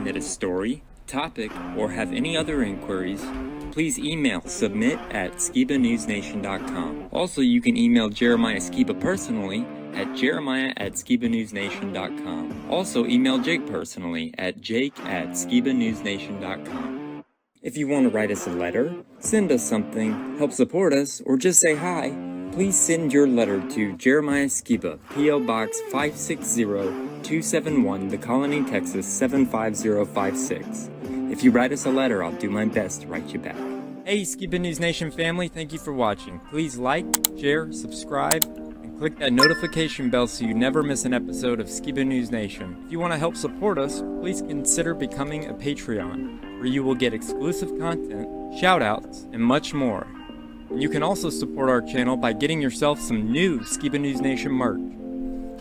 submit a story, topic, or have any other inquiries, please email submit@skibanewsnation.com. Also, you can email Jeremiah Skiba personally at jeremiah@skibanewsnation.com. Also, email Jake personally at jake@skibanewsnation.com. If you want to write us a letter, send us something, help support us, or just say hi, please send your letter to Jeremiah Skiba, P.O. Box 560-271, The Colony, Texas 75056. If you write us a letter, I'll do my best to write you back. Hey, Skiba News Nation family, thank you for watching. Please like, share, subscribe, and click that notification bell so you never miss an episode of Skiba News Nation. If you want to help support us, please consider becoming a Patreon, where you will get exclusive content, shoutouts, and much more. And you can also support our channel by getting yourself some new Skiba News Nation merch.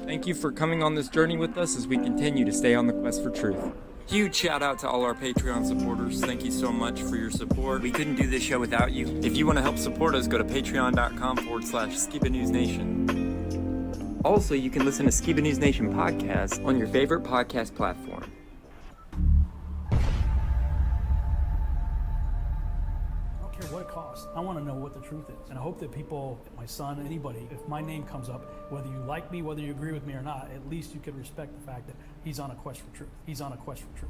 Thank you for coming on this journey with us as we continue to stay on the quest for truth. Huge shout out to all our Patreon supporters. Thank you so much for your support. We couldn't do this show without you. If you want to help support us, go to patreon.com/Skiba News Nation. Also, you can listen to Skiba News Nation podcast on your favorite podcast platform. What it costs. I want to know what the truth is. And I hope that people, my son, anybody, if my name comes up, whether you like me, whether you agree with me or not, at least you can respect the fact that he's on a quest for truth. He's on a quest for truth.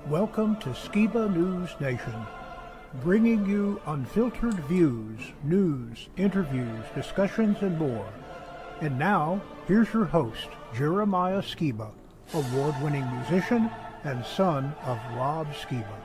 Welcome to Skiba News Nation, bringing you unfiltered views, news, interviews, discussions, and more. And now, here's your host, Jeremiah Skiba, award-winning musician and son of Rob Skiba.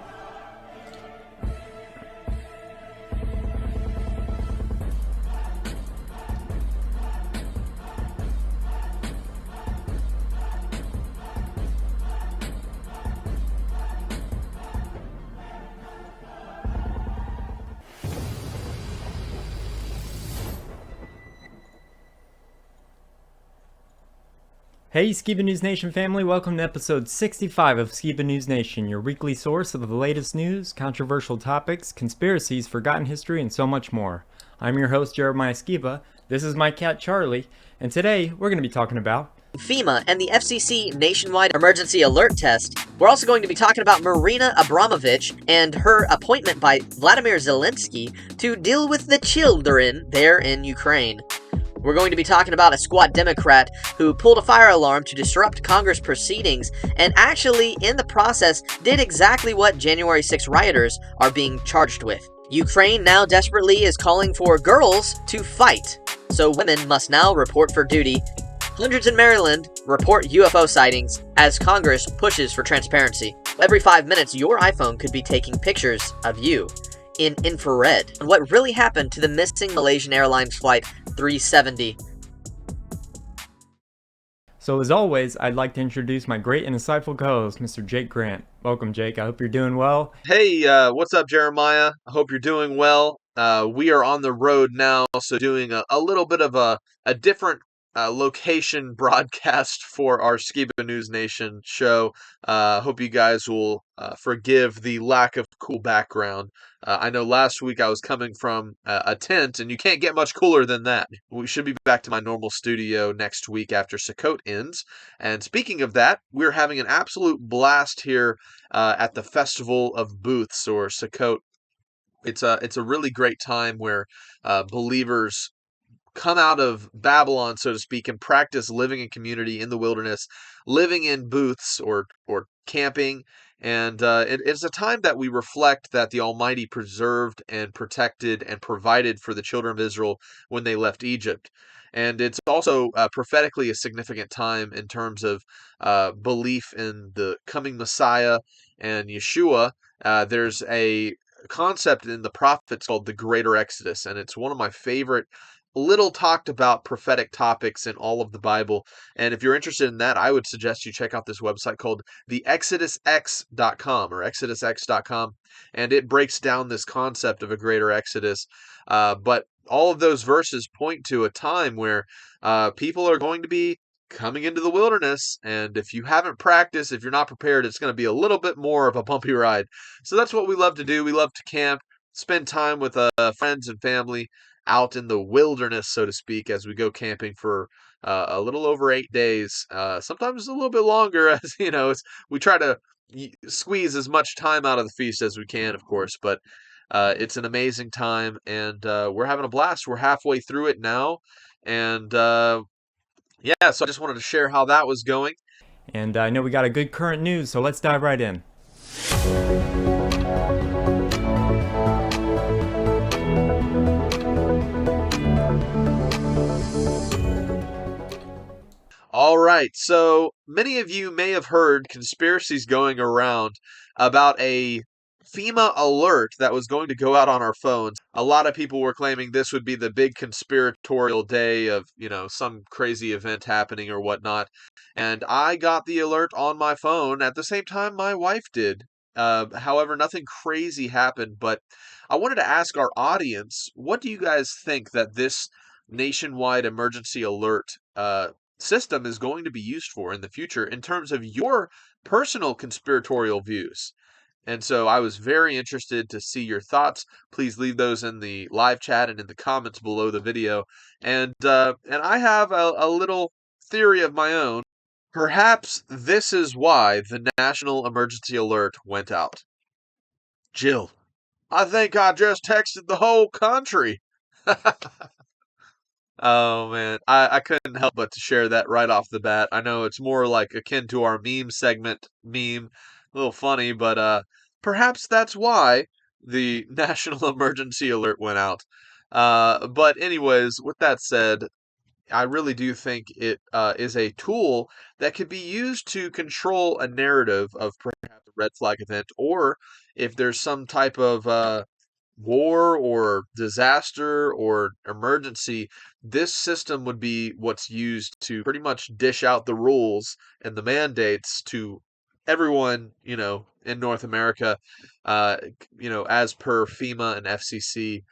Hey Skiba News Nation family, welcome to episode 65 of Skiba News Nation, your weekly source of the latest news, controversial topics, conspiracies, forgotten history, and so much more. I'm your host Jeremiah Skiba, this is my cat Charlie, and today we're going to be talking about FEMA and the FCC nationwide emergency alert test. We're also going to be talking about Marina Abramovich and her appointment by Vladimir Zelensky to deal with the children there in Ukraine. We're going to be talking about a squat Democrat who pulled a fire alarm to disrupt Congress proceedings and actually, in the process, did exactly what January 6 rioters are being charged with. Ukraine now desperately is calling for girls to fight, so women must now report for duty. Hundreds in Maryland report UFO sightings as Congress pushes for transparency. Every 5 minutes, your iPhone could be taking pictures of you in infrared. And what really happened to the missing Malaysian Airlines flight 370. So as always, I'd like to introduce my great and insightful co-host, Mr. Jake Grant. Welcome, Jake. I hope you're doing well. Hey, what's up, Jeremiah? I hope you're doing well. We are on the road now, so doing a little bit of a different location broadcast for our Skiba News Nation show. Hope you guys will forgive the lack of cool background. I know last week I was coming from a tent, and you can't get much cooler than that. We should be back to my normal studio next week after Sukkot ends. And speaking of that, we're having an absolute blast here at the Festival of Booths, or Sukkot. It's a really great time where believers come out of Babylon, so to speak, and practice living in community in the wilderness, living in booths or camping. And it's a time that we reflect that the Almighty preserved and protected and provided for the children of Israel when they left Egypt. And it's also prophetically a significant time in terms of belief in the coming Messiah and Yeshua. There's a concept in the prophets called the Greater Exodus, and it's one of my favorite little talked about prophetic topics in all of the Bible. And if you're interested in that, I would suggest you check out this website called theexodusx.com or exodusx.com. And it breaks down this concept of a greater exodus. But all of those verses point to a time where people are going to be coming into the wilderness, and if you haven't practiced, if you're not prepared, it's going to be a little bit more of a bumpy ride. So that's what we love to do. We love to camp, spend time with friends and family out in the wilderness, so to speak, as we go camping for a little over 8 days, sometimes a little bit longer, as we try to squeeze as much time out of the feast as we can, of course, but it's an amazing time, and we're having a blast. We're halfway through it now, and yeah, so I just wanted to share how that was going. And I know we got a good current news, so let's dive right in. All right, so many of you may have heard conspiracies going around about a FEMA alert that was going to go out on our phones. A lot of people were claiming this would be the big conspiratorial day of, some crazy event happening or whatnot. And I got the alert on my phone at the same time my wife did. However, nothing crazy happened, but I wanted to ask our audience, what do you guys think that this nationwide emergency alert system is going to be used for in the future in terms of your personal conspiratorial views? And so I was very interested to see your thoughts. Please leave those in the live chat and in the comments below the video. And I have a little theory of my own. Perhaps this is why the national emergency alert went out. Jill, I think I just texted the whole country. Oh man, I couldn't help but to share that right off the bat. I know it's more like akin to our meme segment meme, a little funny, but perhaps that's why the national emergency alert went out. But anyways, with that said, I really do think it is a tool that could be used to control a narrative of perhaps a red flag event, or if there's some type of war or disaster or emergency, this system would be what's used to pretty much dish out the rules and the mandates to everyone, in North America, as per FEMA and FCC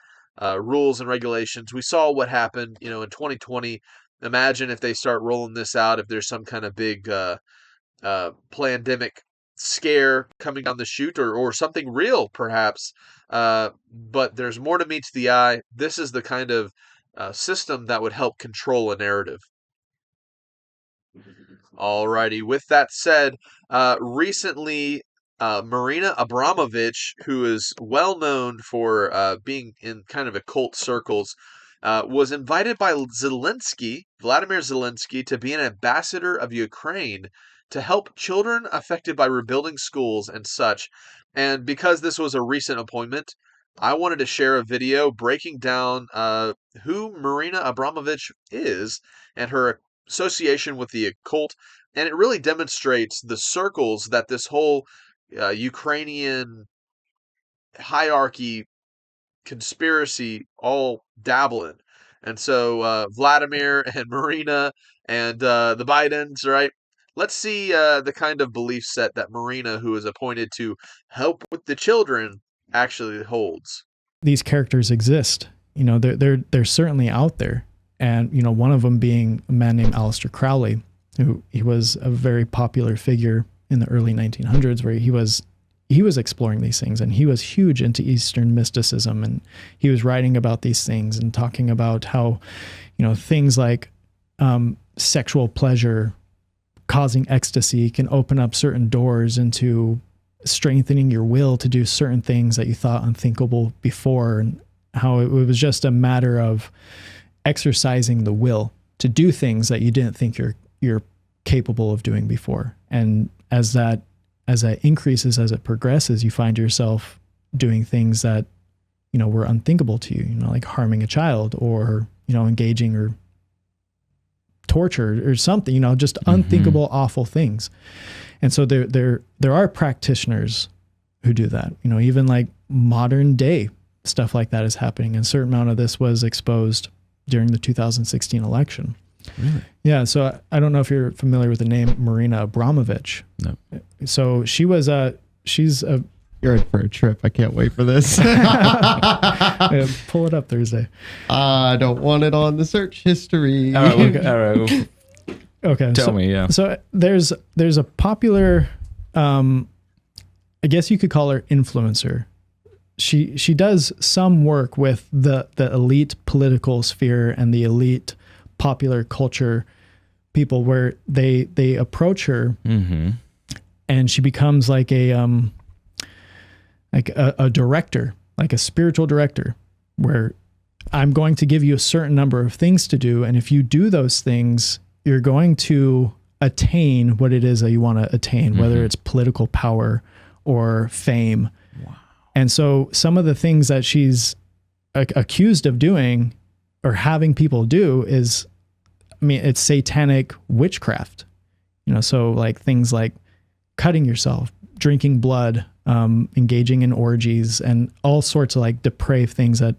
rules and regulations. We saw what happened, in 2020. Imagine if they start rolling this out, if there's some kind of big pandemic scare coming down the chute, or something real, perhaps. But there's more to meet the eye. This is the kind of system that would help control a narrative. Alrighty, with that said, recently Marina Abramovich, who is well known for being in kind of occult circles, was invited by Vladimir Zelensky, to be an ambassador of Ukraine to help children affected by rebuilding schools and such. And because this was a recent appointment, I wanted to share a video breaking down who Marina Abramovich is and her association with the occult. And it really demonstrates the circles that this whole Ukrainian hierarchy conspiracy all dabble in. And so Vladimir and Marina and the Bidens, right? Let's see the kind of belief set that Marina, who is appointed to help with the children, actually holds. These characters exist. They're certainly out there. And, one of them being a man named Aleister Crowley, he was a very popular figure in the early 1900s, where he was exploring these things, and he was huge into Eastern mysticism, and he was writing about these things and talking about how, things like sexual pleasure causing ecstasy can open up certain doors into strengthening your will to do certain things that you thought unthinkable before, and how it was just a matter of exercising the will to do things that you didn't think you're capable of doing before. And as that increases, as it progresses, you find yourself doing things that, were unthinkable to you, like harming a child, or, engaging or torture or something, just unthinkable, awful things. And so there are practitioners who do that, even like modern day stuff like that is happening. And a certain amount of this was exposed during the 2016 election. Really? Yeah. So I don't know if you're familiar with the name Marina Abramovich. No. So she's a... You're in for a trip. I can't wait for this. Yeah, pull it up Thursday. I don't want it on the search history. All right. Okay. Tell me, yeah. So there's a popular, I guess you could call her influencer. She does some work with the elite political sphere and the elite popular culture people where they approach her and she becomes like a director, like a spiritual director, where I'm going to give you a certain number of things to do. And if you do those things, you're going to attain what it is that you want to attain, whether it's political power or fame. Wow. And so some of the things that she's accused of doing or having people do is, I mean, it's satanic witchcraft, you know, so like things like cutting yourself, drinking blood, engaging in orgies and all sorts of like depraved things that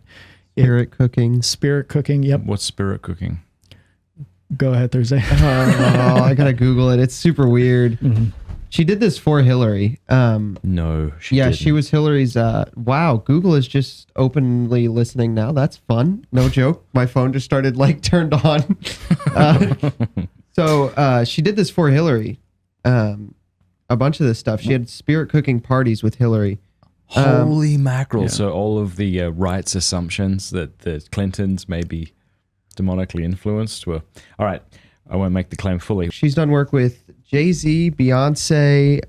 Spirit cooking. Spirit cooking. Yep. What's spirit cooking? Go ahead, Thursday. Oh, I gotta Google it. It's super weird. She did this for Hillary. No, she didn't. She was Hillary's. Wow, Google is just openly listening now. That's fun. No joke. My phone just started like turned on. So she did this for Hillary. A bunch of this stuff. She had spirit cooking parties with Hillary. Holy mackerel. Yeah. So all of the rights assumptions that the Clintons may be demonically influenced were... All right, I won't make the claim fully. She's done work with Jay-Z, Beyonce,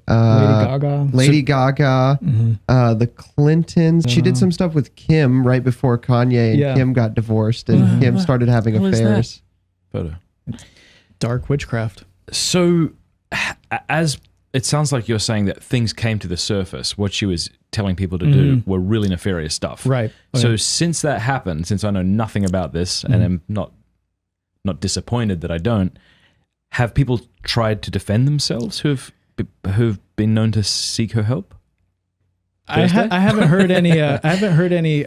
Lady Gaga, the Clintons. She did some stuff with Kim right before Kanye and Kim got divorced and Kim started having affairs. Photo. Dark witchcraft. So as... It sounds like you're saying that things came to the surface. What she was telling people to do were really nefarious stuff. Right. So since that happened, since I know nothing about this and I'm not disappointed that I don't, have people tried to defend themselves who've been known to seek her help? I haven't heard any. I haven't heard any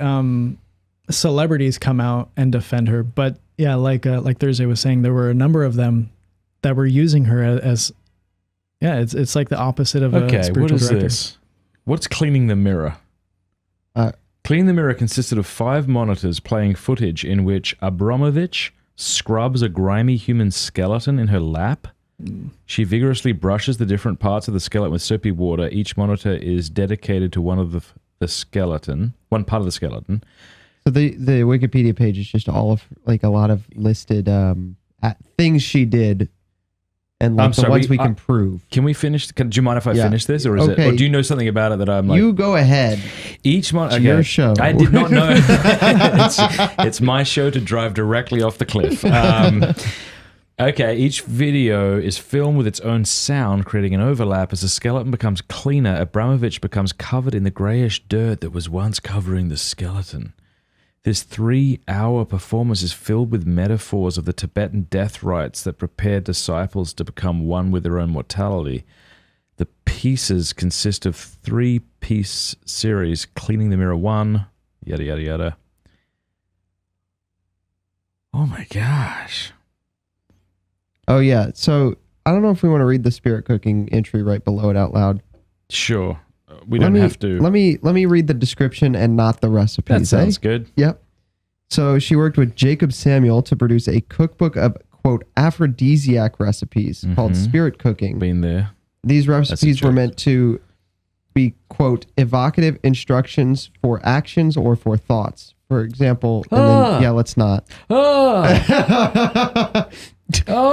celebrities come out and defend her. But yeah, like Thursday was saying, there were a number of them that were using her as. Yeah, it's like the opposite of a spiritual what is director. This? What's cleaning the mirror? Cleaning the mirror consisted of 5 monitors playing footage in which Abramovich scrubs a grimy human skeleton in her lap. She vigorously brushes the different parts of the skeleton with soapy water. Each monitor is dedicated to one part of the skeleton. So the Wikipedia page is just all of like a lot of listed things she did. And like the ones we can prove. Can we finish? Do you mind if I finish this, or is it? Or do you know something about it that I'm like? You go ahead. Each month, it's your show. I did not know. it's my show to drive directly off the cliff. Okay, each video is filmed with its own sound, creating an overlap. As the skeleton becomes cleaner, Abramovich becomes covered in the grayish dirt that was once covering the skeleton. This 3-hour performance is filled with metaphors of the Tibetan death rites that prepare disciples to become one with their own mortality. The pieces consist of 3-piece series, Cleaning the Mirror 1, yada, yada, yada. Oh my gosh. Oh yeah, so I don't know if we want to read the spirit cooking entry right below it out loud. Sure. We don't have to. Let me read the description and not the recipes. That sounds good. Yep. So she worked with Jacob Samuel to produce a cookbook of, quote, aphrodisiac recipes called Spirit Cooking. Been there. These recipes were meant to be, quote, evocative instructions for actions or for thoughts. For example, and then, let's not. Oh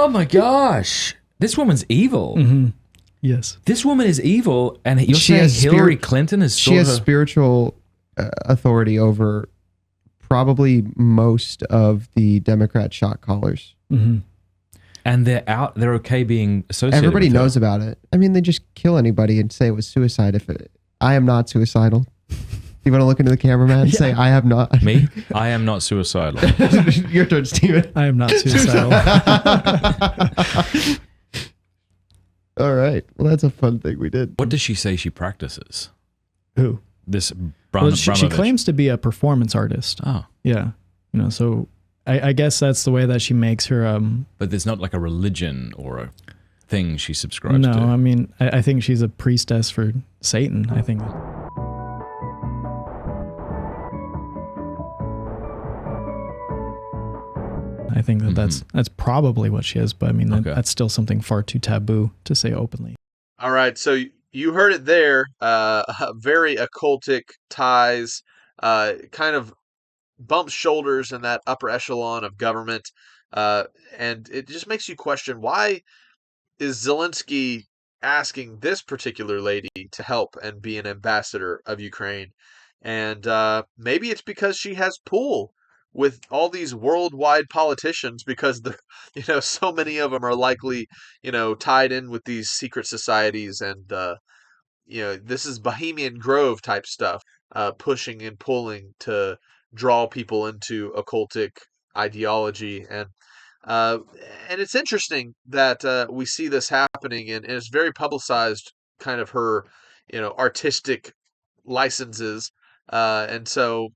my gosh. This woman's evil. Yes. This woman is evil, and you're saying Hillary Clinton is She has spiritual authority over probably most of the Democrat shot callers. And they're okay being associated Everybody with knows about it. I mean, they just kill anybody and say it was suicide. I am not suicidal. You want to look into the cameraman and say, I have not. Me? I am not suicidal. Your turn, Steven. I am not suicidal. All right. Well, that's a fun thing we did. What does she say she practices? Who? This she claims to be a performance artist. Oh. Yeah. You know, so I guess that's the way that she makes her... But there's not like a religion or a thing she subscribes to. No, I mean, I think she's a priestess for Satan, I think. I think that that's probably what she is, but I mean, that's still something far too taboo to say openly. All right, so you heard it there. Very occultic ties, kind of bumps shoulders in that upper echelon of government, and it just makes you question, why is Zelensky asking this particular lady to help and be an ambassador of Ukraine? And maybe it's because she has pull with all these worldwide politicians, because so many of them are likely, tied in with these secret societies, and this is Bohemian Grove type stuff, pushing and pulling to draw people into occultic ideology. Uh, and it's interesting that we see this happening, and it's very publicized, kind of her, artistic licenses. And so,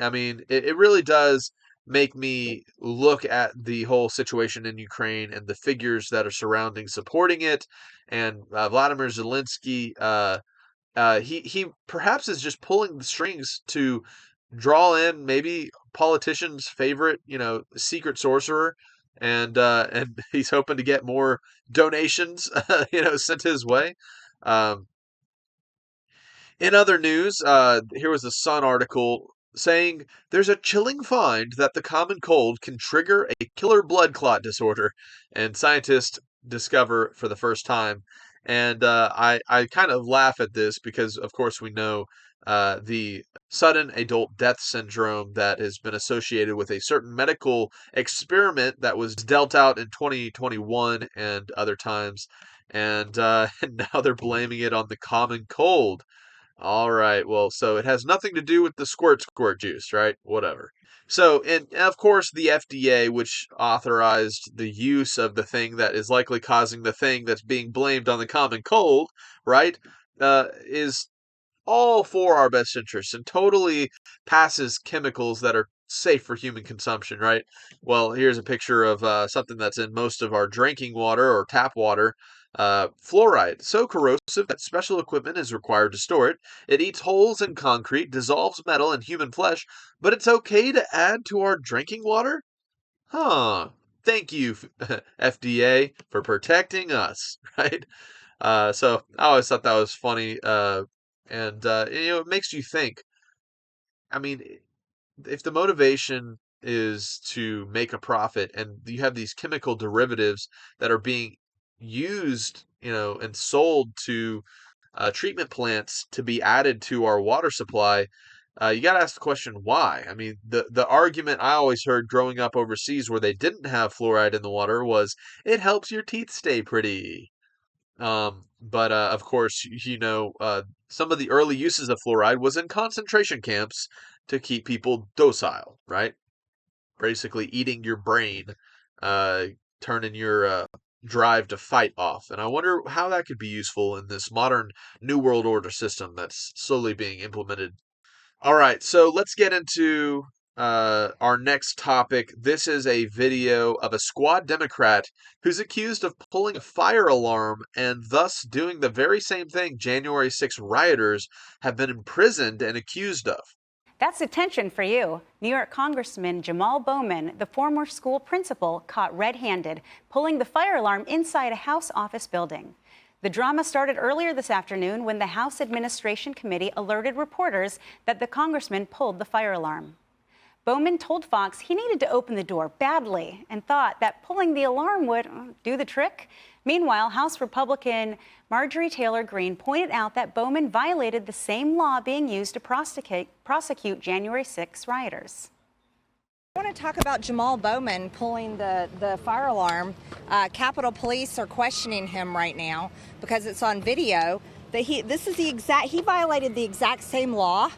I mean, it really does make me look at the whole situation in Ukraine and the figures that are surrounding supporting it. And Vladimir Zelensky, he perhaps is just pulling the strings to draw in maybe politicians' favorite, secret sorcerer, and he's hoping to get more donations, sent his way. Um, in other news, here was a Sun article saying there's a chilling find that the common cold can trigger a killer blood clot disorder, and scientists discover for the first time. And I kind of laugh at this because, of course, we know the sudden adult death syndrome that has been associated with a certain medical experiment that was dealt out in 2021 and other times. And now they're blaming it on the common cold. All right, well, so it has nothing to do with the squirt juice, right? Whatever. So, and of course, the FDA, which authorized the use of the thing that is likely causing the thing that's being blamed on the common cold, right, is all for our best interests and totally passes chemicals that are safe for human consumption, right? Well, here's a picture of something that's in most of our drinking water or tap water. Fluoride, so corrosive that special equipment is required to store it. It eats holes in concrete, dissolves metal and human flesh, but it's okay to add to our drinking water? Huh. Thank you, FDA, for protecting us, right? So I always thought that was funny, and it makes you think. I mean, if the motivation is to make a profit, and you have these chemical derivatives that are being used, and sold to treatment plants to be added to our water supply, you got to ask the question, why? I mean, the argument I always heard growing up overseas where they didn't have fluoride in the water was it helps your teeth stay pretty. But of course, some of the early uses of fluoride was in concentration camps to keep people docile, right? Basically eating your brain, turning your drive to fight off. And I wonder how that could be useful in this modern New World Order system that's slowly being implemented. All right, so let's get into our next topic. This is a video of a squad Democrat who's accused of pulling a fire alarm and thus doing the very same thing January 6 rioters have been imprisoned and accused of. That's attention for you. New York Congressman Jamal Bowman, the former school principal, caught red-handed pulling the fire alarm inside a House office building. The drama started earlier this afternoon when the House Administration Committee alerted reporters that the congressman pulled the fire alarm. Bowman told Fox he needed to open the door badly and thought that pulling the alarm would do the trick. Meanwhile, House Republican Marjorie Taylor Greene pointed out that Bowman violated the same law being used to prosecute January 6 rioters. I want to talk about Jamal Bowman pulling the fire alarm. Capitol Police are questioning him right now because it's on video that he violated the exact same law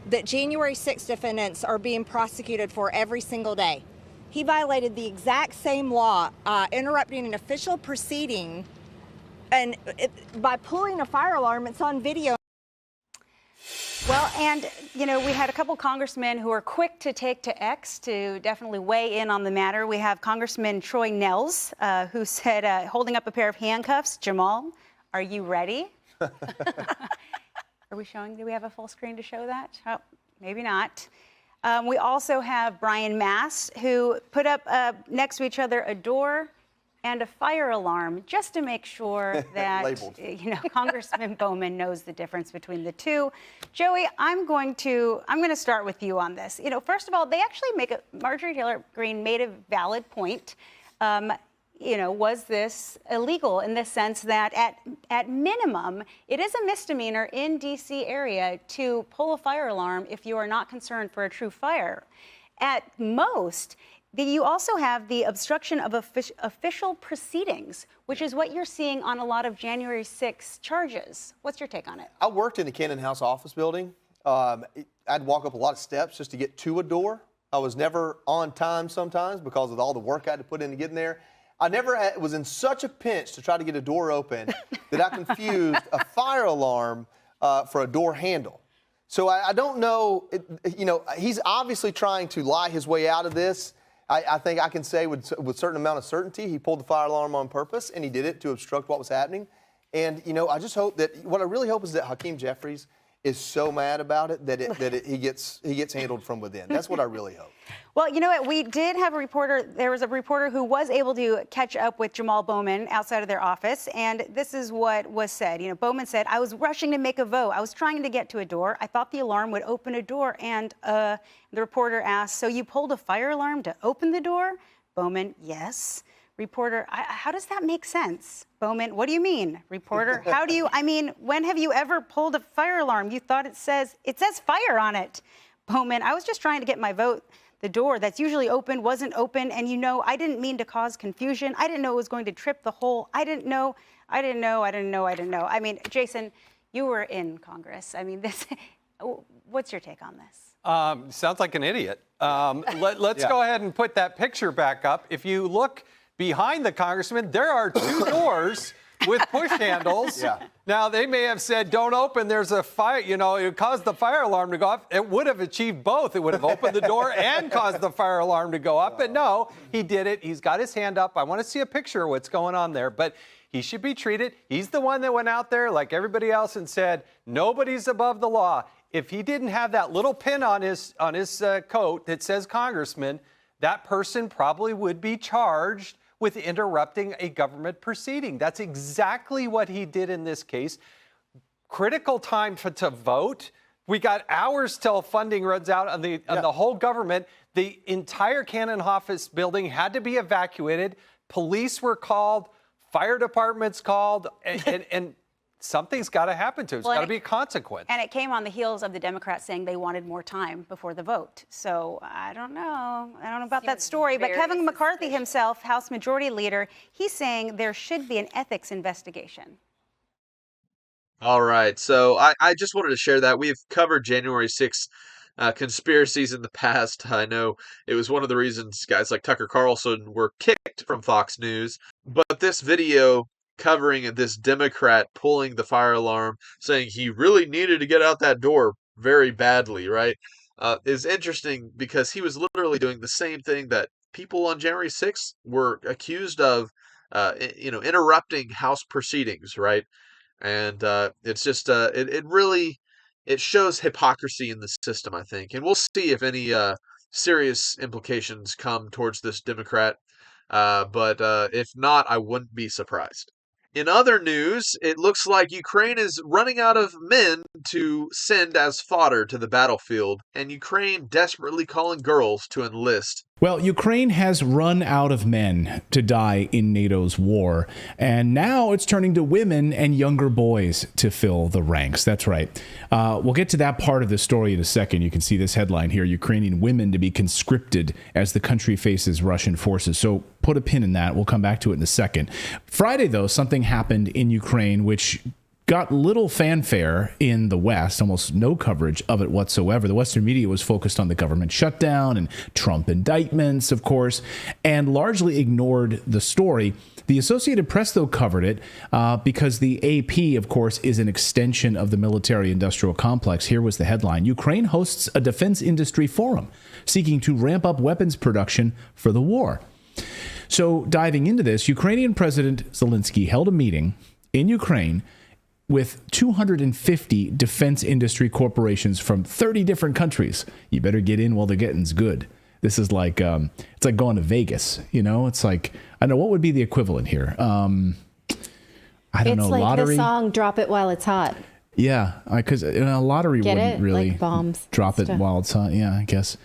that January 6 defendants are being prosecuted for every single day. He violated the exact same law, interrupting an official proceeding, and by pulling a fire alarm. It's on video. Well, and, we had a couple congressmen who are quick to take to X to definitely weigh in on the matter. We have Congressman Troy Nehls, who said, holding up a pair of handcuffs, Jamal, are you ready? Are we showing, do we have a full screen to show that? Oh, maybe not. We also have Brian Mass, who put up next to each other a door and a fire alarm just to make sure that Congressman Bowman knows the difference between the two. Joey, I'm going to start with you on this. First of all, they actually Marjorie Taylor Greene made a valid point. Was this illegal in the sense that at minimum, it is a misdemeanor in D.C. area to pull a fire alarm if you are not concerned for a true fire. At most, you also have the obstruction of official proceedings, which is what you're seeing on a lot of January 6 charges. What's your take on it? I worked in the Cannon House office building. I'd walk up a lot of steps just to get to a door. I was never on time sometimes because of all the work I had to put in to get in there. I never was in such a pinch to try to get a door open that I confused a fire alarm for a door handle. So I don't know, he's obviously trying to lie his way out of this. I think I can say with a certain amount of certainty, he pulled the fire alarm on purpose, and he did it to obstruct what was happening. And, I just hope what I really hope is that Hakeem Jeffries is so mad about it that he gets handled from within. That's what I really hope. Well, you know what? We did have a reporter. There was a reporter who was able to catch up with Jamal Bowman outside of their office, and this is what was said. Bowman said, "I was rushing to make a vote. I was trying to get to a door. I thought the alarm would open a door." And the reporter asked, "So you pulled a fire alarm to open the door?" Bowman, "Yes." Reporter, "How does that make sense?" Bowman, "What do you mean?" Reporter, when have you ever pulled a fire alarm? You thought it says fire on it. Bowman, "I was just trying to get my vote. The door that's usually open wasn't open, and I didn't mean to cause confusion. I didn't know it was going to trip the hole. I didn't know. Jason, you were in Congress. What's your take on this? Sounds like an idiot. Let's go ahead and put that picture back up. If you look behind the congressman, there are two doors with push handles. Yeah. Now, they may have said, "Don't open, there's a fire," it caused the fire alarm to go off. It would have achieved both. It would have opened the door and caused the fire alarm to go up. But no, he did it. He's got his hand up. I want to see a picture of what's going on there. But he should be treated. He's the one that went out there like everybody else and said, "Nobody's above the law." If he didn't have that little pin on his coat that says congressman, that person probably would be charged with interrupting a government proceeding. That's exactly what he did in this case. Critical time to vote. We got hours till funding runs out on the whole government. The entire Cannon office building had to be evacuated. Police were called, fire departments called, and something's got to happen to it. It's got to be a consequence. And it came on the heels of the Democrats saying they wanted more time before the vote. So I don't know about that story. But Kevin McCarthy himself, House Majority Leader, he's saying there should be an ethics investigation. All right. So I just wanted to share that. We've covered January 6th conspiracies in the past. I know it was one of the reasons guys like Tucker Carlson were kicked from Fox News. But this video covering this Democrat pulling the fire alarm, saying he really needed to get out that door very badly, right, is interesting because he was literally doing the same thing that people on January 6th were accused of, interrupting House proceedings, right? And it's just, it shows hypocrisy in the system, I think. And we'll see if any serious implications come towards this Democrat. But if not, I wouldn't be surprised. In other news, it looks like Ukraine is running out of men to send as fodder to the battlefield, and Ukraine desperately calling girls to enlist. Well, Ukraine has run out of men to die in NATO's war, and now it's turning to women and younger boys to fill the ranks. That's right. We'll get to that part of the story in a second. You can see this headline here, Ukrainian women to be conscripted as the country faces Russian forces. So put a pin in that. We'll come back to it in a second. Friday, though, something happened in Ukraine which got little fanfare in the West, almost no coverage of it whatsoever. The Western media was focused on the government shutdown and Trump indictments, of course, and largely ignored the story. The Associated Press, though, covered it because the AP, of course, is an extension of the military-industrial complex. Here was the headline. Ukraine hosts a defense industry forum seeking to ramp up weapons production for the war. So diving into this, Ukrainian President Zelensky held a meeting in Ukraine with 250 defense industry corporations from 30 different countries. You better get in while the getting's good. This is like, it's like going to Vegas, you know? It's like, I don't know, what would be the equivalent here? I don't know, it's like lottery? the song "Drop It While It's Hot." Yeah, because a lottery Get wouldn't it? really Like bombs drop it stuff. while it's hot. Yeah, I guess.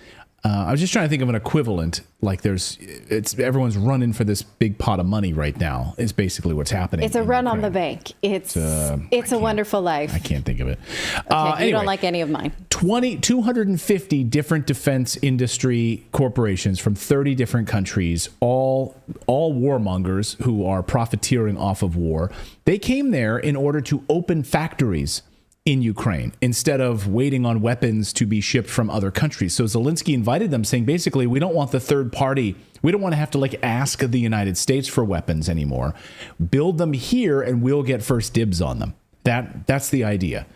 I was just trying to think of an equivalent. Like everyone's running for this big pot of money right now. Is basically what's happening. It's a run on the bank. It's a wonderful life. I can't think of it. Okay, you anyway, don't like any of mine. 250 different defense industry corporations from 30 different countries, all warmongers who are profiteering off of war. They came there in order to open factories in Ukraine instead of waiting on weapons to be shipped from other countries. So Zelensky invited them, saying basically, we don't want the third party. We don't want to have to ask the United States for weapons anymore. Build them here and we'll get first dibs on them. That's the idea.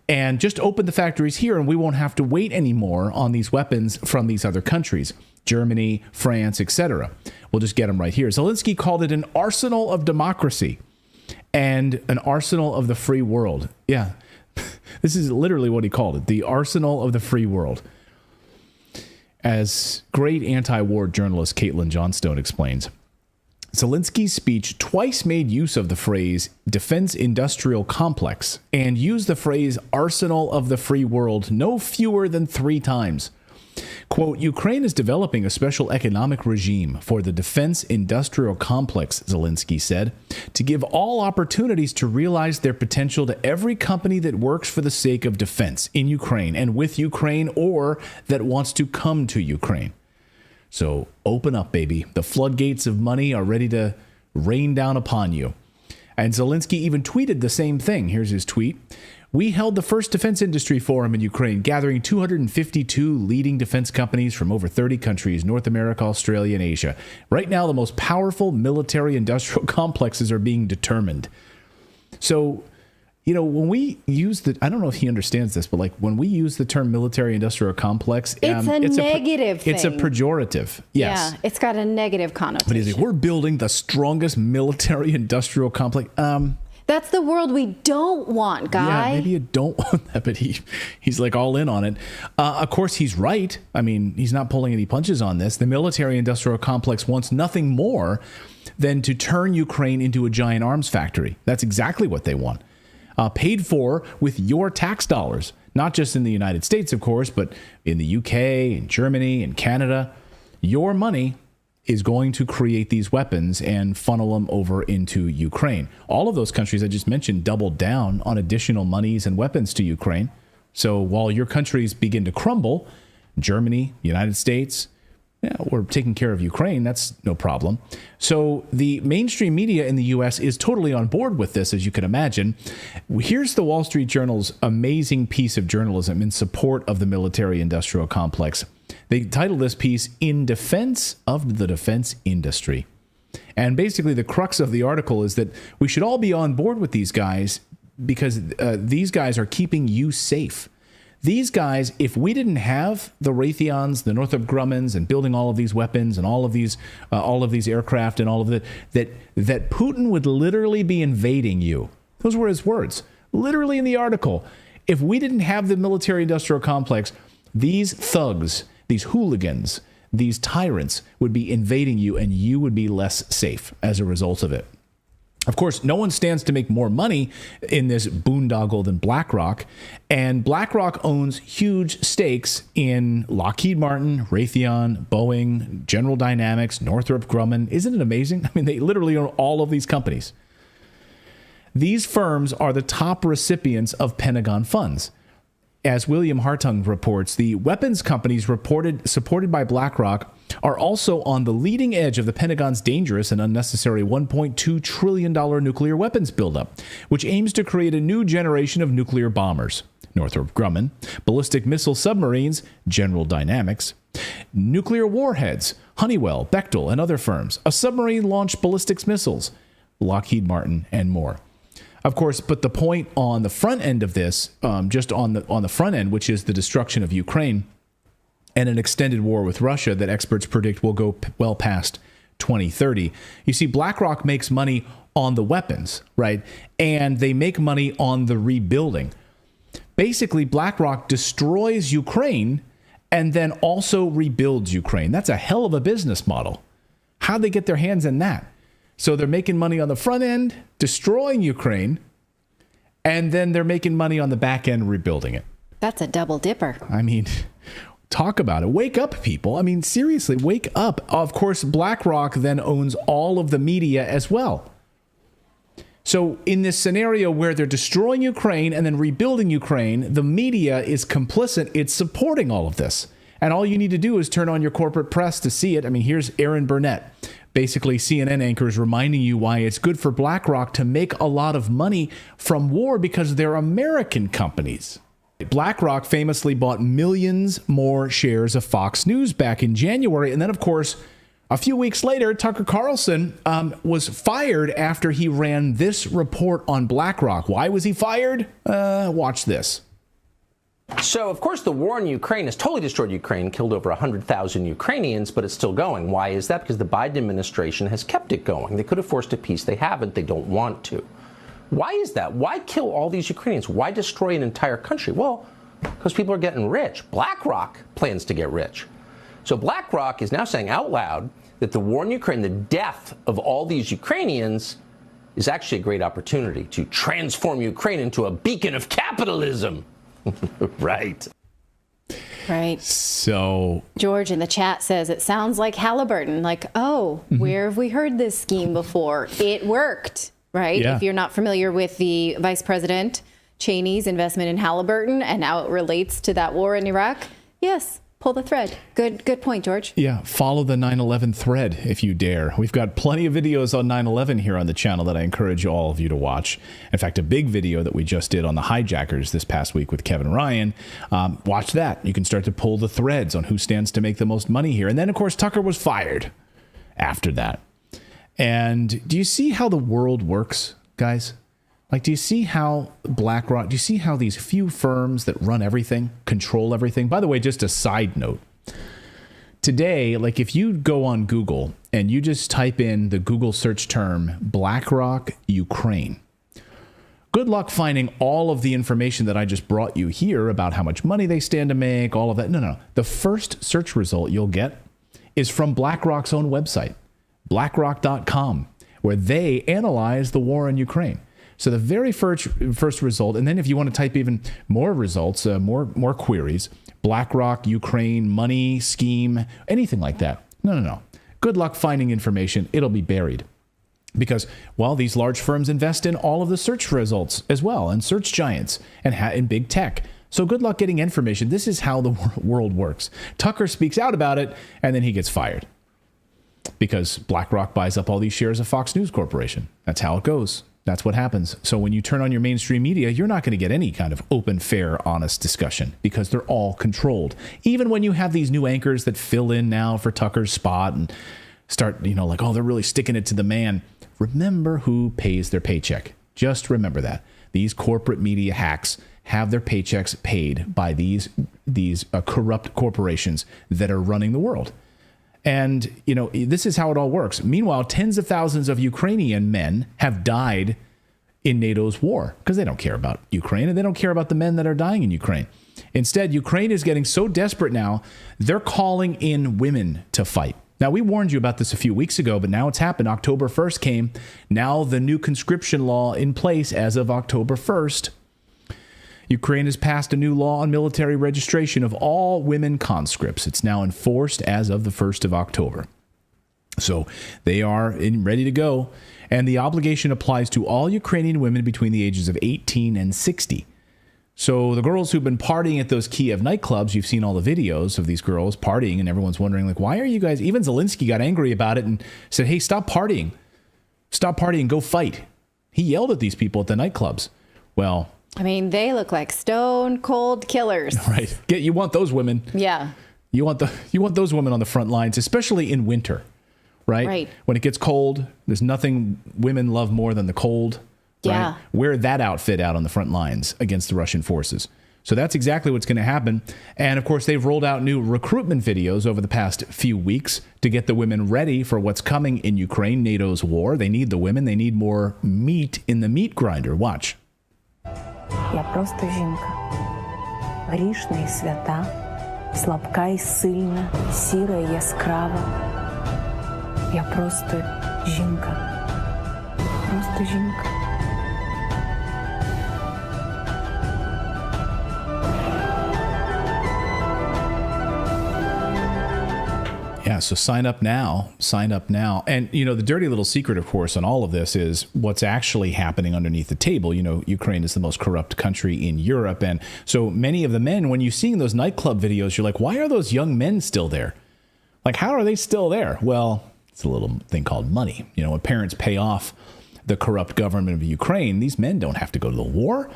And just open the factories here and we won't have to wait anymore on these weapons from these other countries, Germany, France, etc. We'll just get them right here. Zelensky called it an arsenal of democracy and an arsenal of the free world. Yeah. This is literally what he called it, the arsenal of the free world. As great anti-war journalist Caitlin Johnstone explains, Zelensky's speech twice made use of the phrase defense industrial complex and used the phrase arsenal of the free world no fewer than 3 times. Quote, Ukraine is developing a special economic regime for the defense industrial complex, Zelensky said, to give all opportunities to realize their potential to every company that works for the sake of defense in Ukraine and with Ukraine or that wants to come to Ukraine. So open up, baby. The floodgates of money are ready to rain down upon you. And Zelensky even tweeted the same thing. Here's his tweet. We held the first defense industry forum in Ukraine, gathering 252 leading defense companies from over 30 countries, North America, Australia, and Asia. Right now, the most powerful military-industrial complexes are being determined. So, when we use I don't know if he understands this, but when we use the term military-industrial complex, it's a negative thing. It's a pejorative. Yes. Yeah, it's got a negative connotation. But he's like, we're building the strongest military-industrial complex. That's the world we don't want, guy. Yeah, maybe you don't want that, but he's all in on it. Of course, he's right. I mean, he's not pulling any punches on this. The military-industrial complex wants nothing more than to turn Ukraine into a giant arms factory. That's exactly what they want. Paid for with your tax dollars, not just in the United States, of course, but in the UK, in Germany, in Canada. Your money is going to create these weapons and funnel them over into Ukraine. All of those countries I just mentioned doubled down on additional monies and weapons to Ukraine. So while your countries begin to crumble, Germany, United States, we're taking care of Ukraine. That's no problem. So the mainstream media in the U.S. is totally on board with this, as you can imagine. Here's the Wall Street Journal's amazing piece of journalism in support of the military-industrial complex. They titled this piece, In Defense of the Defense Industry. And basically the crux of the article is that we should all be on board with these guys because these guys are keeping you safe. These guys, if we didn't have the Raytheons, the Northrop Grummans, and building all of these weapons and all of these aircraft and all of that Putin would literally be invading you. Those were his words, literally in the article. If we didn't have the military-industrial complex, these thugs, these hooligans, these tyrants would be invading you, and you would be less safe as a result of it. Of course, no one stands to make more money in this boondoggle than BlackRock, and BlackRock owns huge stakes in Lockheed Martin, Raytheon, Boeing, General Dynamics, Northrop Grumman. Isn't it amazing? I mean, they literally own all of these companies. These firms are the top recipients of Pentagon funds. As William Hartung reports, the weapons companies supported by BlackRock are also on the leading edge of the Pentagon's dangerous and unnecessary $1.2 trillion nuclear weapons buildup, which aims to create a new generation of nuclear bombers. Northrop Grumman, ballistic missile submarines, General Dynamics, nuclear warheads, Honeywell, Bechtel, and other firms, a submarine-launched ballistic missiles, Lockheed Martin, and more. Of course, but the point on the front end of this, just on the front end, which is the destruction of Ukraine and an extended war with Russia that experts predict will go well past 2030. You see, BlackRock makes money on the weapons, right? And they make money on the rebuilding. Basically, BlackRock destroys Ukraine and then also rebuilds Ukraine. That's a hell of a business model. How'd they get their hands in that? So they're making money on the front end, destroying Ukraine, and then they're making money on the back end, rebuilding it. That's a double dipper. I mean, talk about it. Wake up, people. I mean, seriously, wake up. Of course, BlackRock then owns all of the media as well. So in this scenario where they're destroying Ukraine and then rebuilding Ukraine, the media is complicit. It's supporting all of this. And all you need to do is turn on your corporate press to see it. I mean, here's Aaron Burnett, basically CNN anchors reminding you why it's good for BlackRock to make a lot of money from war because they're American companies. BlackRock famously bought millions more shares of Fox News back in January. And then, of course, a few weeks later, Tucker Carlson was fired after he ran this report on BlackRock. Why was he fired? Watch this. So, of course, the war in Ukraine has totally destroyed Ukraine, killed over 100,000 Ukrainians, but it's still going. Why is that? Because the Biden administration has kept it going. They could have forced a peace. They haven't. They don't want to. Why is that? Why kill all these Ukrainians? Why destroy an entire country? Well, because people are getting rich. BlackRock plans to get rich. So BlackRock is now saying out loud that the war in Ukraine, the death of all these Ukrainians, is actually a great opportunity to transform Ukraine into a beacon of capitalism. Right. Right. So George in the chat says it sounds like Halliburton. Like, oh, where have we heard this scheme before? It worked, right? Yeah. If you're not familiar with the Vice President Cheney's investment in Halliburton and how it relates to that war in Iraq, yes, pull the thread. Good point, George. Yeah, follow the 9/11 thread if you dare. We've got plenty of videos on 9/11 here on the channel that I encourage all of you to watch. In fact, a big video that we just did on the hijackers this past week with Kevin Ryan. Watch that. You can start to pull the threads on who stands to make the most money here. And then, of course, Tucker was fired after that. And do you see how the world works, guys? Like, do you see how BlackRock, do you see how these few firms that run everything, control everything? By the way, just a side note. Today, like if you go on Google and you just type in the Google search term BlackRock Ukraine, good luck finding all of the information that I just brought you here about how much money they stand to make, all of that. No. The first search result you'll get is from BlackRock's own website, blackrock.com, where they analyze the war in Ukraine. So the very first result, and then if you want to type even more results, more queries, BlackRock, Ukraine, money, scheme, anything like that. No. Good luck finding information. It'll be buried. Because, well, these large firms invest in all of the search results as well, and search giants, and in big tech. So good luck getting information. This is how the world works. Tucker speaks out about it, and then he gets fired. Because BlackRock buys up all these shares of Fox News Corporation. That's how it goes. That's what happens. So when you turn on your mainstream media, you're not going to get any kind of open, fair, honest discussion because they're all controlled. Even when you have these new anchors that fill in now for Tucker's spot and start, like, oh, they're really sticking it to the man. Remember who pays their paycheck. Just remember that. These corporate media hacks have their paychecks paid by these corrupt corporations that are running the world. And, this is how it all works. Meanwhile, tens of thousands of Ukrainian men have died in NATO's war because they don't care about Ukraine and they don't care about the men that are dying in Ukraine. Instead, Ukraine is getting so desperate now, they're calling in women to fight. Now, we warned you about this a few weeks ago, but now it's happened. October 1st came. Now the new conscription law in place as of October 1st. Ukraine has passed a new law on military registration of all women conscripts. It's now enforced as of the 1st of October. So they are ready to go. And the obligation applies to all Ukrainian women between the ages of 18 and 60. So the girls who've been partying at those Kiev nightclubs, you've seen all the videos of these girls partying, and everyone's wondering, like, why are you guys... Even Zelensky got angry about it and said, hey, stop partying. Stop partying, go fight. He yelled at these people at the nightclubs. Well... I mean, they look like stone cold killers. Right. You want those women. Yeah. You want those women on the front lines, especially in winter, right? Right. When it gets cold, there's nothing women love more than the cold. Yeah. Right? Wear that outfit out on the front lines against the Russian forces. So that's exactly what's going to happen. And of course, they've rolled out new recruitment videos over the past few weeks to get the women ready for what's coming in Ukraine, NATO's war. They need the women. They need more meat in the meat grinder. Watch. Я просто жінка. Грішна і свята, слабка і сильна, сіра і яскрава. Я просто жінка. Просто жінка. Yeah, so sign up now. Sign up now. And, you know, the dirty little secret, of course, on all of this is what's actually happening underneath the table. You know, Ukraine is the most corrupt country in Europe. And so many of the men, when you're seeing those nightclub videos, you're like, why are those young men still there? Like, how are they still there? Well, it's a little thing called money. You know, when parents pay off the corrupt government of Ukraine, these men don't have to go to the war.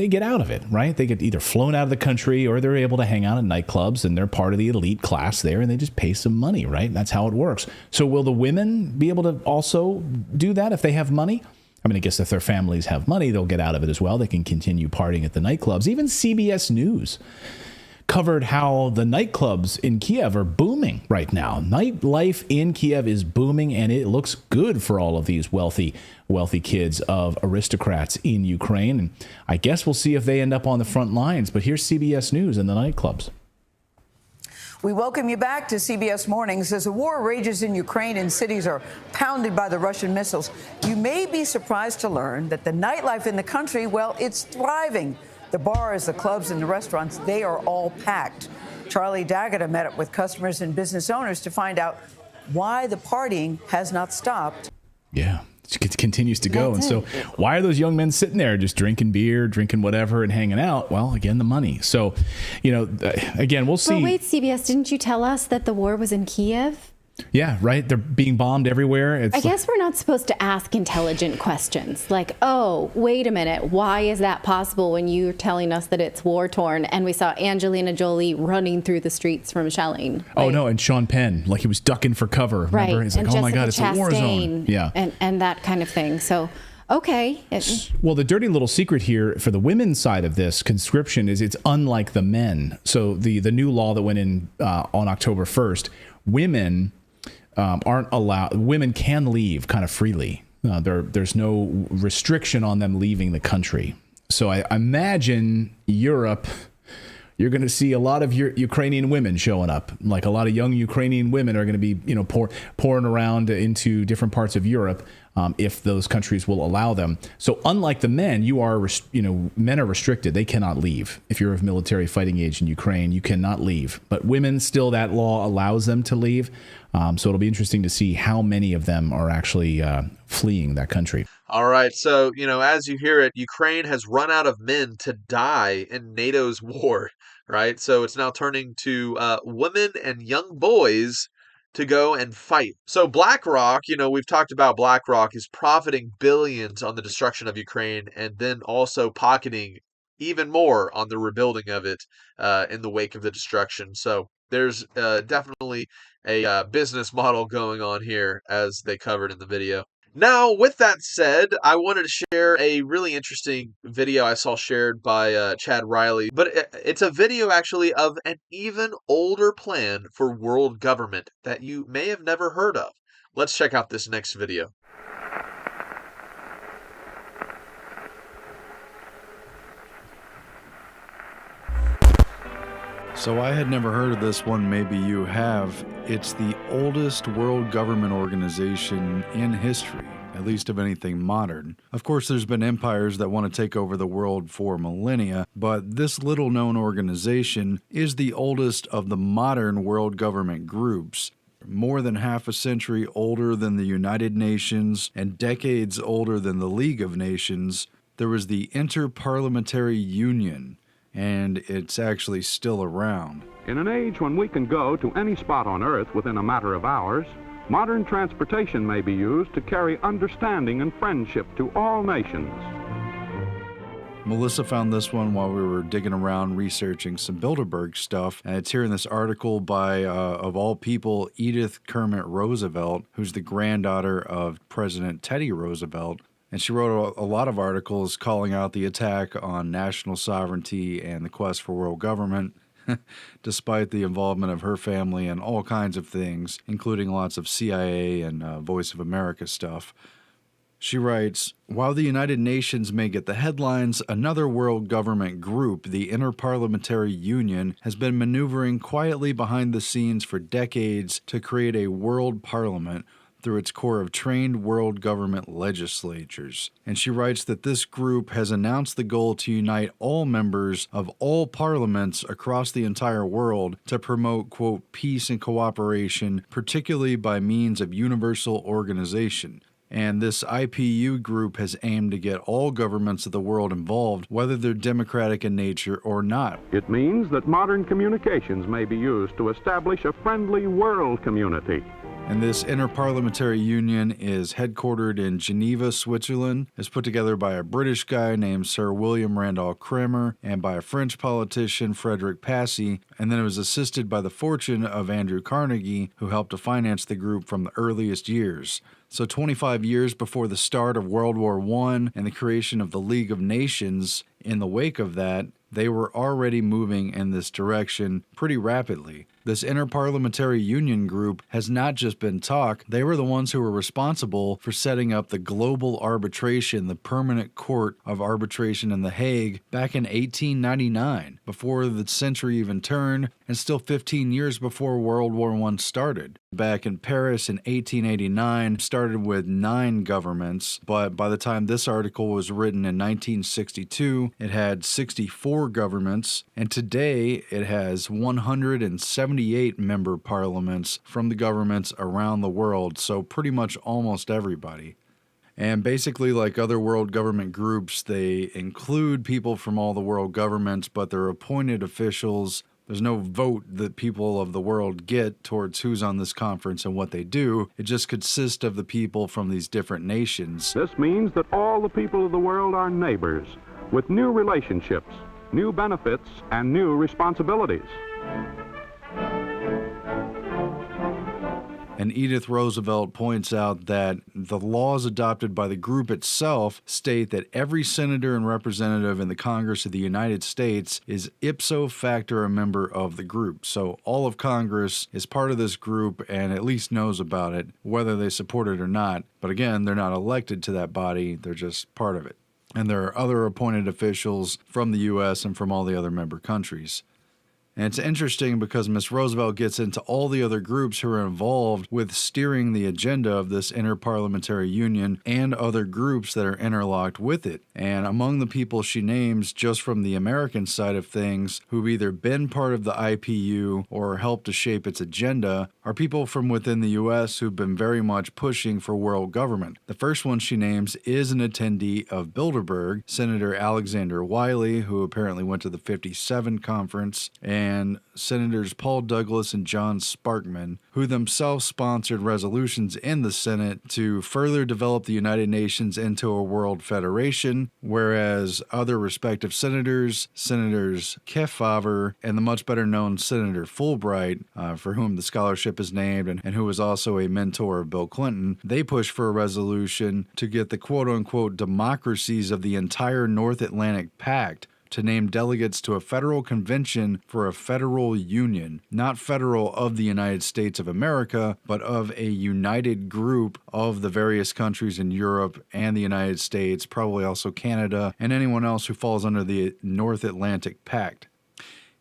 They get out of it, right? They get either flown out of the country or they're able to hang out in nightclubs and they're part of the elite class there and they just pay some money, right? That's how it works. So will the women be able to also do that if they have money? I mean, I guess if their families have money, they'll get out of it as well. They can continue partying at the nightclubs. Even CBS News covered how the nightclubs in Kiev are booming right now. Nightlife in Kiev is booming, and it looks good for all of these wealthy kids of aristocrats in Ukraine. And I guess we'll see if they end up on the front lines. But here's CBS News and the nightclubs. We welcome you back to CBS Mornings. As the war rages in Ukraine and cities are pounded by the Russian missiles, you may be surprised to learn that the nightlife in the country, well, it's thriving. The bars, the clubs, and the restaurants, they are all packed. Charlie D'Agata met up with customers and business owners to find out why the partying has not stopped. Yeah, it continues to go. And so why are those young men sitting there just drinking beer, drinking whatever, and hanging out? Well, again, the money. So, you know, again, we'll see. But wait, CBS, didn't you tell us that the war was in Kiev? Yeah, right. They're being bombed everywhere. I guess we're not supposed to ask intelligent questions like, oh, wait a minute, why is that possible when you're telling us that it's war-torn and we saw Angelina Jolie running through the streets from shelling? Like, oh, no, and Sean Penn, like he was ducking for cover. Remember? Right. He's like, and oh my Jessica God, it's a war zone. Yeah. And that kind of thing. So, okay. Well, the dirty little secret here for the women's side of this conscription is it's unlike the men. So the new law that went in on October 1st, women aren't allowed. Women can leave kind of freely. There's no restriction on them leaving the country. So I imagine Europe, you're going to see a lot of Ukrainian women showing up. Like a lot of young Ukrainian women are going to be, you know, pouring around into different parts of Europe if those countries will allow them. So unlike the men, men are restricted. They cannot leave. If you're of military fighting age in Ukraine, you cannot leave. But women, still that law allows them to leave. So it'll be interesting to see how many of them are actually fleeing that country. All right. So, you know, as you hear it, Ukraine has run out of men to die in NATO's war, right? So it's now turning to women and young boys to go and fight. So BlackRock, you know, we've talked about BlackRock is profiting billions on the destruction of Ukraine and then also pocketing even more on the rebuilding of it in the wake of the destruction. So there's definitely a business model going on here, as they covered in the video. Now, with that said, I wanted to share a really interesting video I saw shared by Chad Riley, but it's a video actually of an even older plan for world government that you may have never heard of. Let's check out this next video. So I had never heard of this one, maybe you have. It's the oldest world government organization in history, at least of anything modern. Of course, there's been empires that want to take over the world for millennia, but this little-known organization is the oldest of the modern world government groups. More than half a century older than the United Nations and decades older than the League of Nations, there was the Inter-Parliamentary Union, and it's actually still around. In an age when we can go to any spot on Earth within a matter of hours, modern transportation may be used to carry understanding and friendship to all nations. Melissa found this one while we were digging around researching some Bilderberg stuff, and it's here in this article by, of all people, Edith Kermit Roosevelt, who's the granddaughter of President Teddy Roosevelt. And she wrote a lot of articles calling out the attack on national sovereignty and the quest for world government, despite the involvement of her family in all kinds of things, including lots of CIA and Voice of America stuff. She writes, while the United Nations may get the headlines, another world government group, the Interparliamentary Union, has been maneuvering quietly behind the scenes for decades to create a world parliament through its core of trained world government legislatures. And she writes that this group has announced the goal to unite all members of all parliaments across the entire world to promote, quote, peace and cooperation, particularly by means of universal organization. And this IPU group has aimed to get all governments of the world involved, whether they're democratic in nature or not. It means that modern communications may be used to establish a friendly world community. And this Interparliamentary Union is headquartered in Geneva, Switzerland. It's put together by a British guy named Sir William Randolph Cremer and by a French politician, Frederick Passy. And then it was assisted by the fortune of Andrew Carnegie, who helped to finance the group from the earliest years. So 25 years before the start of World War I and the creation of the League of Nations, in the wake of that, they were already moving in this direction pretty rapidly. This Interparliamentary Union group has not just been talk, they were the ones who were responsible for setting up the global arbitration, the Permanent Court of Arbitration in The Hague, back in 1899, before the century even turned, and still 15 years before World War I started. Back in Paris in 1889, started with 9 governments, but by the time this article was written in 1962, it had 64 governments, and today it has 178 member parliaments from the governments around the world, so pretty much almost everybody. And basically, like other world government groups, they include people from all the world governments, but they're appointed officials. There's no vote that people of the world get towards who's on this conference and what they do. It just consists of the people from these different nations. This means that all the people of the world are neighbors with new relationships, new benefits, and new responsibilities. And Edith Roosevelt points out that the laws adopted by the group itself state that every senator and representative in the Congress of the United States is ipso facto a member of the group. So all of Congress is part of this group and at least knows about it, whether they support it or not. But again, they're not elected to that body, they're just part of it. And there are other appointed officials from the U.S. and from all the other member countries. And it's interesting because Miss Roosevelt gets into all the other groups who are involved with steering the agenda of this Interparliamentary Union and other groups that are interlocked with it. And among the people she names just from the American side of things who've either been part of the IPU or helped to shape its agenda are people from within the U.S. who've been very much pushing for world government. The first one she names is an attendee of Bilderberg, Senator Alexander Wiley, who apparently went to the 57 conference, and Senators Paul Douglas and John Sparkman, who themselves sponsored resolutions in the Senate to further develop the United Nations into a world federation, whereas other respective senators, Senators Kefauver and the much better known Senator Fulbright, for whom the scholarship is named and who was also a mentor of Bill Clinton, they pushed for a resolution to get the quote-unquote democracies of the entire North Atlantic Pact to name delegates to a federal convention for a federal union, not federal of the United States of America, but of a united group of the various countries in Europe and the United States, probably also Canada, and anyone else who falls under the North Atlantic Pact.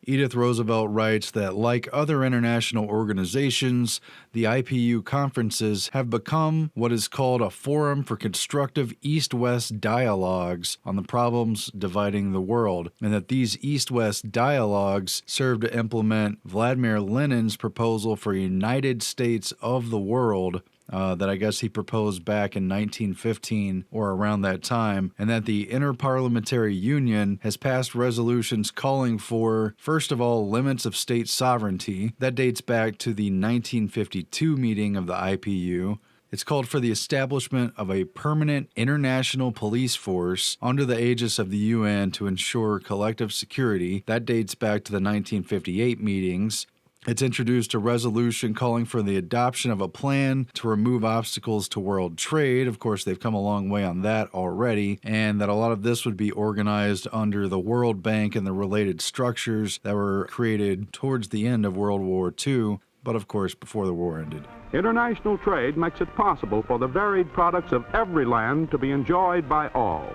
Edith Roosevelt writes that, like other international organizations, the IPU conferences have become what is called a forum for constructive East-West dialogues on the problems dividing the world, and that these East-West dialogues serve to implement Vladimir Lenin's proposal for a United States of the world, that I guess he proposed back in 1915 or around that time, and that the Interparliamentary Union has passed resolutions calling for, first of all, limits of state sovereignty. That dates back to the 1952 meeting of the IPU. It's called for the establishment of a permanent international police force under the aegis of the UN to ensure collective security. That dates back to the 1958 meetings. It's introduced a resolution calling for the adoption of a plan to remove obstacles to world trade. Of course, they've come a long way on that already, and that a lot of this would be organized under the World Bank and the related structures that were created towards the end of World War II, but of course before the war ended. International trade makes it possible for the varied products of every land to be enjoyed by all.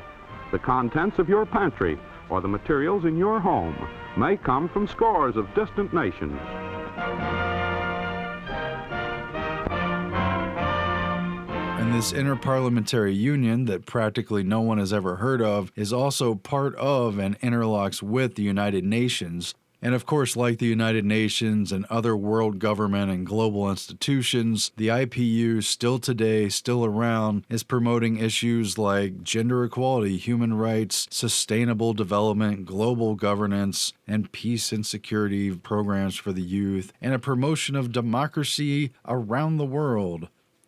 The contents of your pantry or the materials in your home may come from scores of distant nations. And this interparliamentary union that practically no one has ever heard of is also part of and interlocks with the United Nations. And of course, like the United Nations and other world government and global institutions, the IPU still today, still around, is promoting issues like gender equality, human rights, sustainable development, global governance, and peace and security programs for the youth, and a promotion of democracy around the world.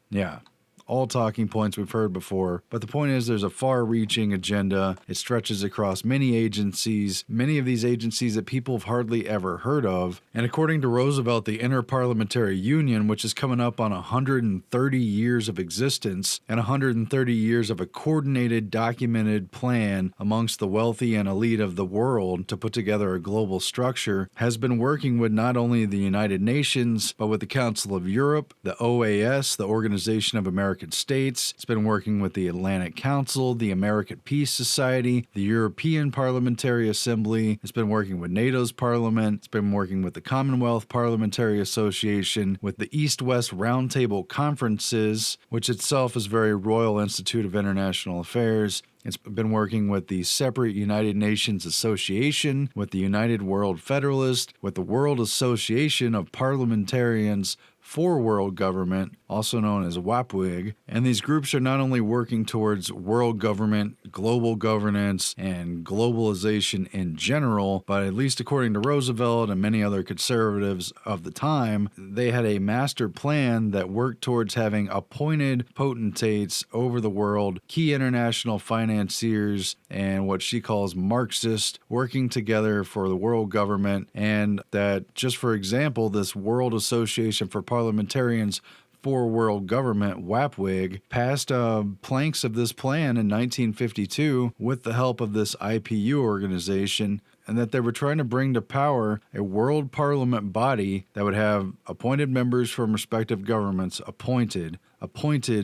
Yeah. All talking points we've heard before, but the point is there's a far-reaching agenda. It stretches across many agencies, many of these agencies that people have hardly ever heard of. And according to Roosevelt, the Interparliamentary Union, which is coming up on 130 years of existence and 130 years of a coordinated, documented plan amongst the wealthy and elite of the world to put together a global structure, has been working with not only the United Nations, but with the Council of Europe, the OAS, the Organization of American States. It's been working with the Atlantic Council, the American Peace Society, the European Parliamentary Assembly. It's been working with NATO's parliament. It's been working with the Commonwealth Parliamentary Association, with the East-West Roundtable Conferences, which itself is very Royal Institute of International Affairs. It's been working with the separate United Nations Association, with the United World Federalist, with the World Association of Parliamentarians for World Government, also known as WAPWIG, and these groups are not only working towards world government, global governance, and globalization in general, but at least according to Roosevelt and many other conservatives of the time, they had a master plan that worked towards having appointed potentates over the world, key international financiers, and what she calls Marxists working together for the world government, and that, just for example, this World Association for Parliamentarians for World Government, WAPWIG, passed planks of this plan in 1952 with the help of this IPU organization, and that they were trying to bring to power a world parliament body that would have appointed members from respective governments, appointed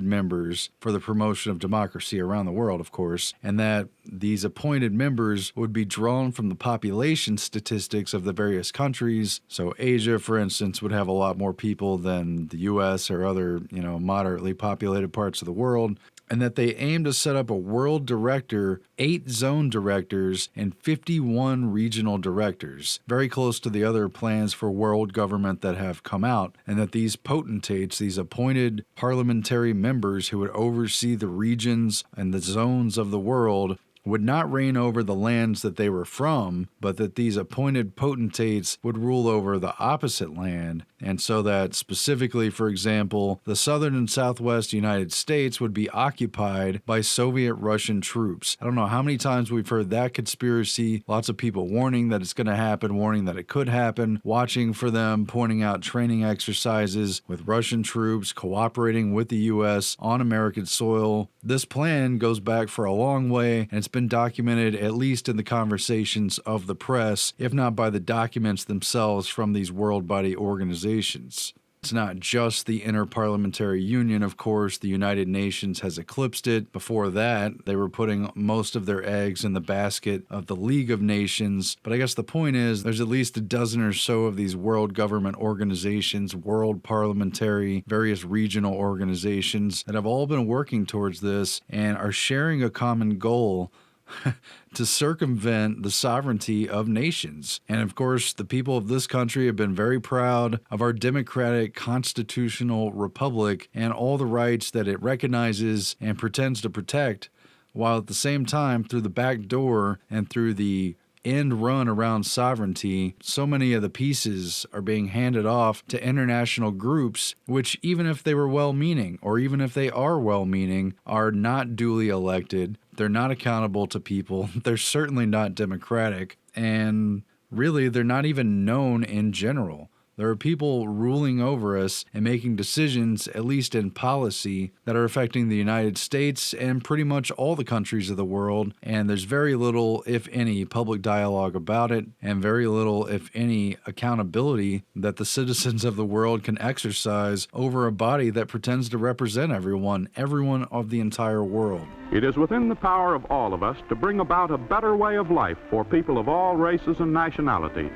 members for the promotion of democracy around the world, of course, and that these appointed members would be drawn from the population statistics of the various countries. So Asia, for instance, would have a lot more people than the U.S. or other, moderately populated parts of the world. And that they aim to set up a world director, 8 zone directors, and 51 regional directors, very close to the other plans for world government that have come out, and that these potentates, these appointed parliamentary members who would oversee the regions and the zones of the world, would not reign over the lands that they were from, but that these appointed potentates would rule over the opposite land, and so that specifically, for example, the southern and southwest United States would be occupied by Soviet-Russian troops. I don't know how many times we've heard that conspiracy, lots of people warning that it's going to happen, warning that it could happen, watching for them, pointing out training exercises with Russian troops cooperating with the U.S. on American soil. This plan goes back for a long way, and it's been documented at least in the conversations of the press, if not by the documents themselves from these world body organizations. It's not just the Interparliamentary Union, of course. The United Nations has eclipsed it. Before that, they were putting most of their eggs in the basket of the League of Nations. But I guess the point is, there's at least a dozen or so of these world government organizations, world parliamentary, various regional organizations that have all been working towards this and are sharing a common goal to circumvent the sovereignty of nations. And of course, the people of this country have been very proud of our democratic constitutional republic and all the rights that it recognizes and pretends to protect, while at the same time, through the back door and through the end run around sovereignty, so many of the pieces are being handed off to international groups, which, even if they were well-meaning, or even if they are well-meaning, are not duly elected. They're not accountable to people. They're certainly not democratic. And really, they're not even known in general. There are people ruling over us and making decisions, at least in policy, that are affecting the United States and pretty much all the countries of the world, and there's very little, if any, public dialogue about it, and very little, if any, accountability that the citizens of the world can exercise over a body that pretends to represent everyone of the entire world. It is within the power of all of us to bring about a better way of life for people of all races and nationalities.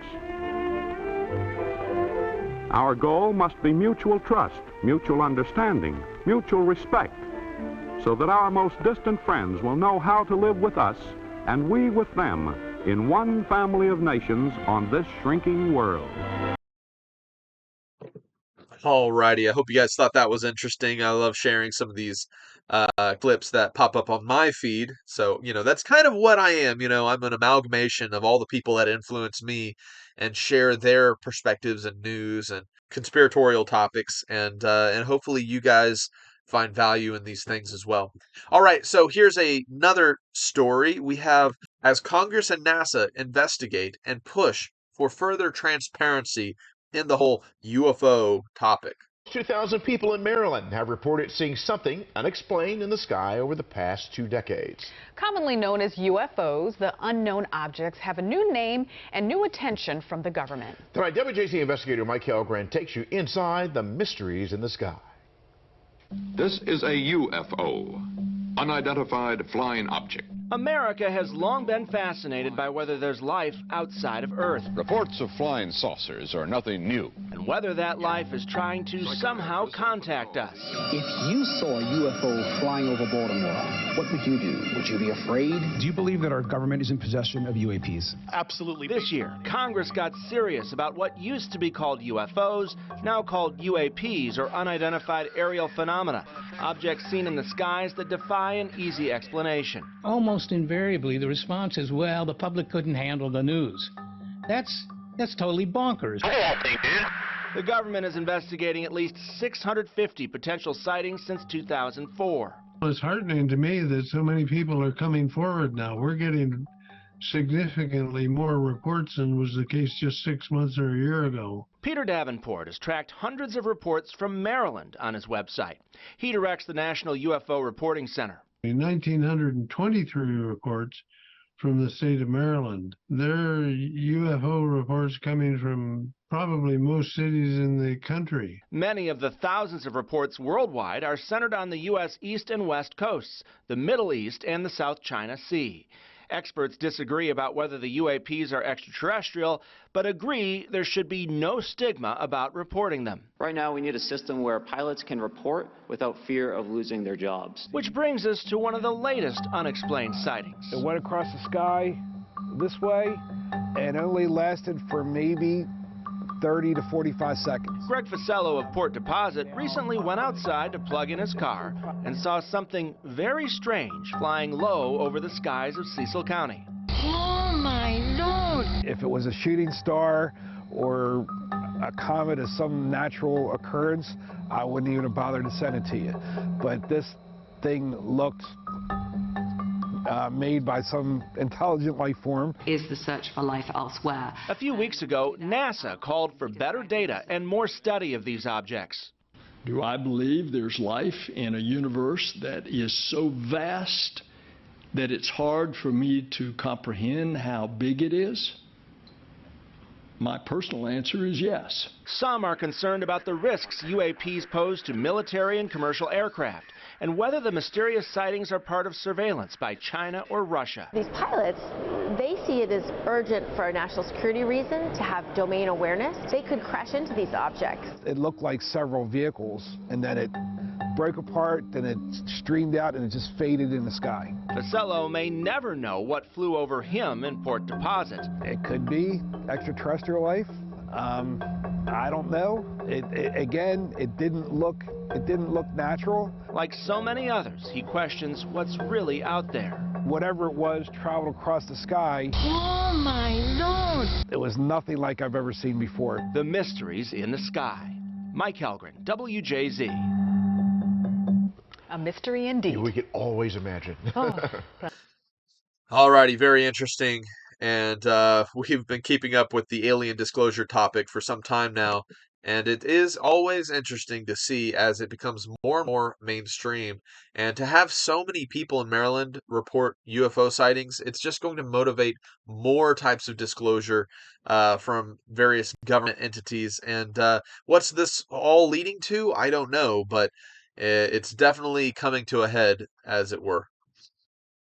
Our goal must be mutual trust, mutual understanding, mutual respect, so that our most distant friends will know how to live with us and we with them in one family of nations on this shrinking world. Alrighty, I hope you guys thought that was interesting. I love sharing some of these clips that pop up on my feed. So, that's kind of what I am. I'm an amalgamation of all the people that influence me and share their perspectives and news and conspiratorial topics. And hopefully you guys find value in these things as well. All right, so here's another story. We have, as Congress and NASA investigate and push for further transparency in the whole UFO topic. 2,000 people in Maryland have reported seeing something unexplained in the sky over the past 2 decades. Commonly known as UFOs, the unknown objects have a new name and new attention from the government. Tonight, WJZ investigator Mike Helgren takes you inside the mysteries in the sky. This is a UFO, unidentified flying object. America has long been fascinated by whether there's life outside of Earth. Reports of flying saucers are nothing new. And whether that life is trying to somehow contact us. If you saw a UFO flying over Baltimore, what would you do? Would you be afraid? Do you believe that our government is in possession of UAPs? Absolutely. This year, Congress got serious about what used to be called UFOs, now called UAPs, or unidentified aerial phenomena. Objects seen in the skies that defy an easy explanation. Almost invariably, the response is, well, the public couldn't handle the news. That's totally bonkers. The government is investigating at least 650 potential sightings since 2004. It's heartening to me that so many people are coming forward now. We're getting significantly more reports than was the case just 6 months or a year ago. Peter Davenport has tracked hundreds of reports from Maryland on his website. He directs the National UFO Reporting Center. 1,923 reports from the state of Maryland. There are UFO reports coming from probably most cities in the country. Many of the thousands of reports worldwide are centered on the U.S. East and West coasts, the Middle East, and the South China Sea. Experts disagree about whether the UAPs are extraterrestrial, but agree there should be no stigma about reporting them. Right now, we need a system where pilots can report without fear of losing their jobs. Which brings us to one of the latest unexplained sightings. It went across the sky this way and only lasted for maybe 30 to 45 seconds. Greg Facello of Port Deposit recently went outside to plug in his car and saw something very strange flying low over the skies of Cecil County. Oh my Lord! If it was a shooting star or a comet of some natural occurrence, I wouldn't even have bothered to send it to you. But this thing looked made by some intelligent life form. Is the search for life elsewhere? A few weeks ago, NASA called for better data and more study of these objects. Do I believe there's life in a universe that is so vast that it's hard for me to comprehend how big it is? My personal answer is yes. Some are concerned about the risks UAPs pose to military and commercial aircraft, and whether the mysterious sightings are part of surveillance by China or Russia. These pilots, they see it as urgent for a national security reason to have domain awareness. They could crash into these objects. It looked like several vehicles, and then it broke apart, then it streamed out, and it just faded in the sky. Facello may never know what flew over him in Port Deposit. It could be extraterrestrial life. I don't know. Again, it didn't look natural. Like so many others, he questions what's really out there. Whatever it was traveled across the sky. Oh my Lord! It was nothing like I've ever seen before. The mysteries in the sky. Mike Helgren, WJZ. A mystery indeed. We could always imagine. Alrighty, very interesting. and we've been keeping up with the alien disclosure topic for some time now. And it is always interesting to see as it becomes more and more mainstream. And to have so many people in Maryland report UFO sightings, it's just going to motivate more types of disclosure from various government entities. And what's this all leading to? I don't know, but it's definitely coming to a head, as it were.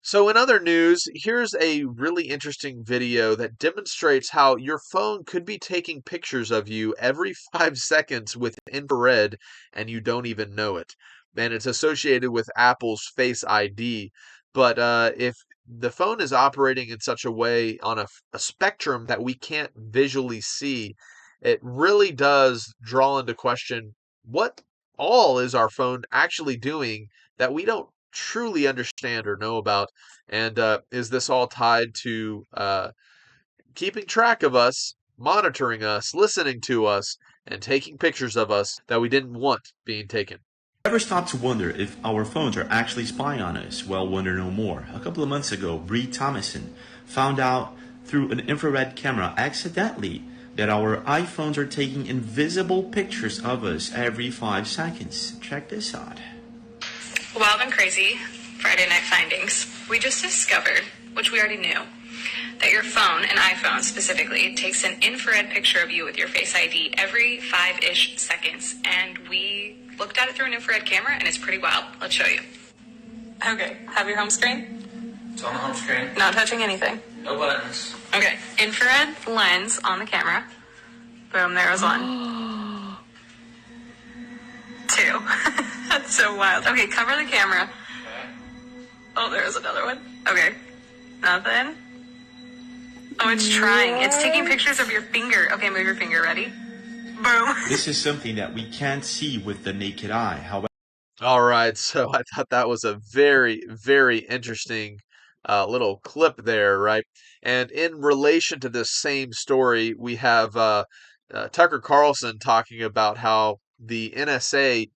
So, in other news, here's a really interesting video that demonstrates how your phone could be taking pictures of you every 5 seconds with infrared and you don't even know it. And it's associated with Apple's Face ID. But if the phone is operating in such a way on a spectrum that we can't visually see, it really does draw into question what all is our phone actually doing that we don't truly understand or know about, and is this all tied to keeping track of us, monitoring us, listening to us, and taking pictures of us that we didn't want being taken? Ever stopped to wonder if our phones are actually spying on us? Well, wonder no more. A couple of months ago, Bree Thomason found out through an infrared camera accidentally that our iPhones are taking invisible pictures of us every 5 seconds. Check this out. Wild and crazy Friday night findings. We just discovered, which we already knew, that your phone, an iPhone specifically, takes an infrared picture of you with your Face ID every 5-ish seconds. And we looked at it through an infrared camera, and it's pretty wild. Let's show you. Okay, have your home screen. It's on the home screen. Not touching anything. No buttons. Okay, infrared lens on the camera. Boom, there was one. 2. That's so wild. Okay, cover the camera. Oh, there's another one. Okay. Nothing. Oh, it's trying. It's taking pictures of your finger. Okay, move your finger. Ready? Boom. This is something that we can't see with the naked eye. However, all right, so I thought that was a very, very interesting little clip there, right? And in relation to this same story, we have Tucker Carlson talking about how the NSA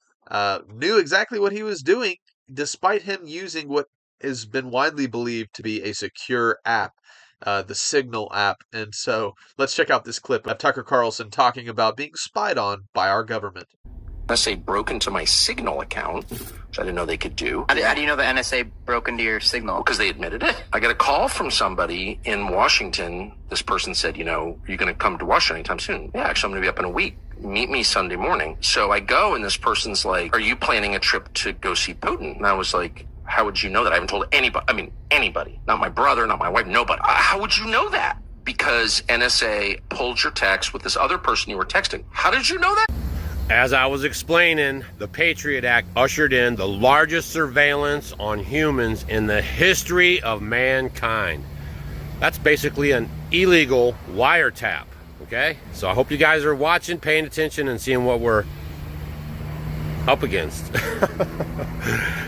knew exactly what he was doing, despite him using what has been widely believed to be a secure app, the Signal app. And so let's check out this clip of Tucker Carlson talking about being spied on by our government. NSA broke into my Signal account, which I didn't know they could do. How do you know the NSA broke into your Signal? Because they admitted it. I got a call from somebody in Washington. This person said, are you going to come to Washington anytime soon? Yeah, actually, I'm going to be up in a week. Meet me Sunday morning. So I go, and this person's like, are you planning a trip to go see Putin? And I was like, how would you know that? I haven't told anybody. I mean, anybody. Not my brother, not my wife, nobody. How would you know that? Because NSA pulled your text with this other person you were texting. How did you know that? As I was explaining, the Patriot Act ushered in the largest surveillance on humans in the history of mankind. That's basically an illegal wiretap, okay? So I hope you guys are watching, paying attention, and seeing what we're up against.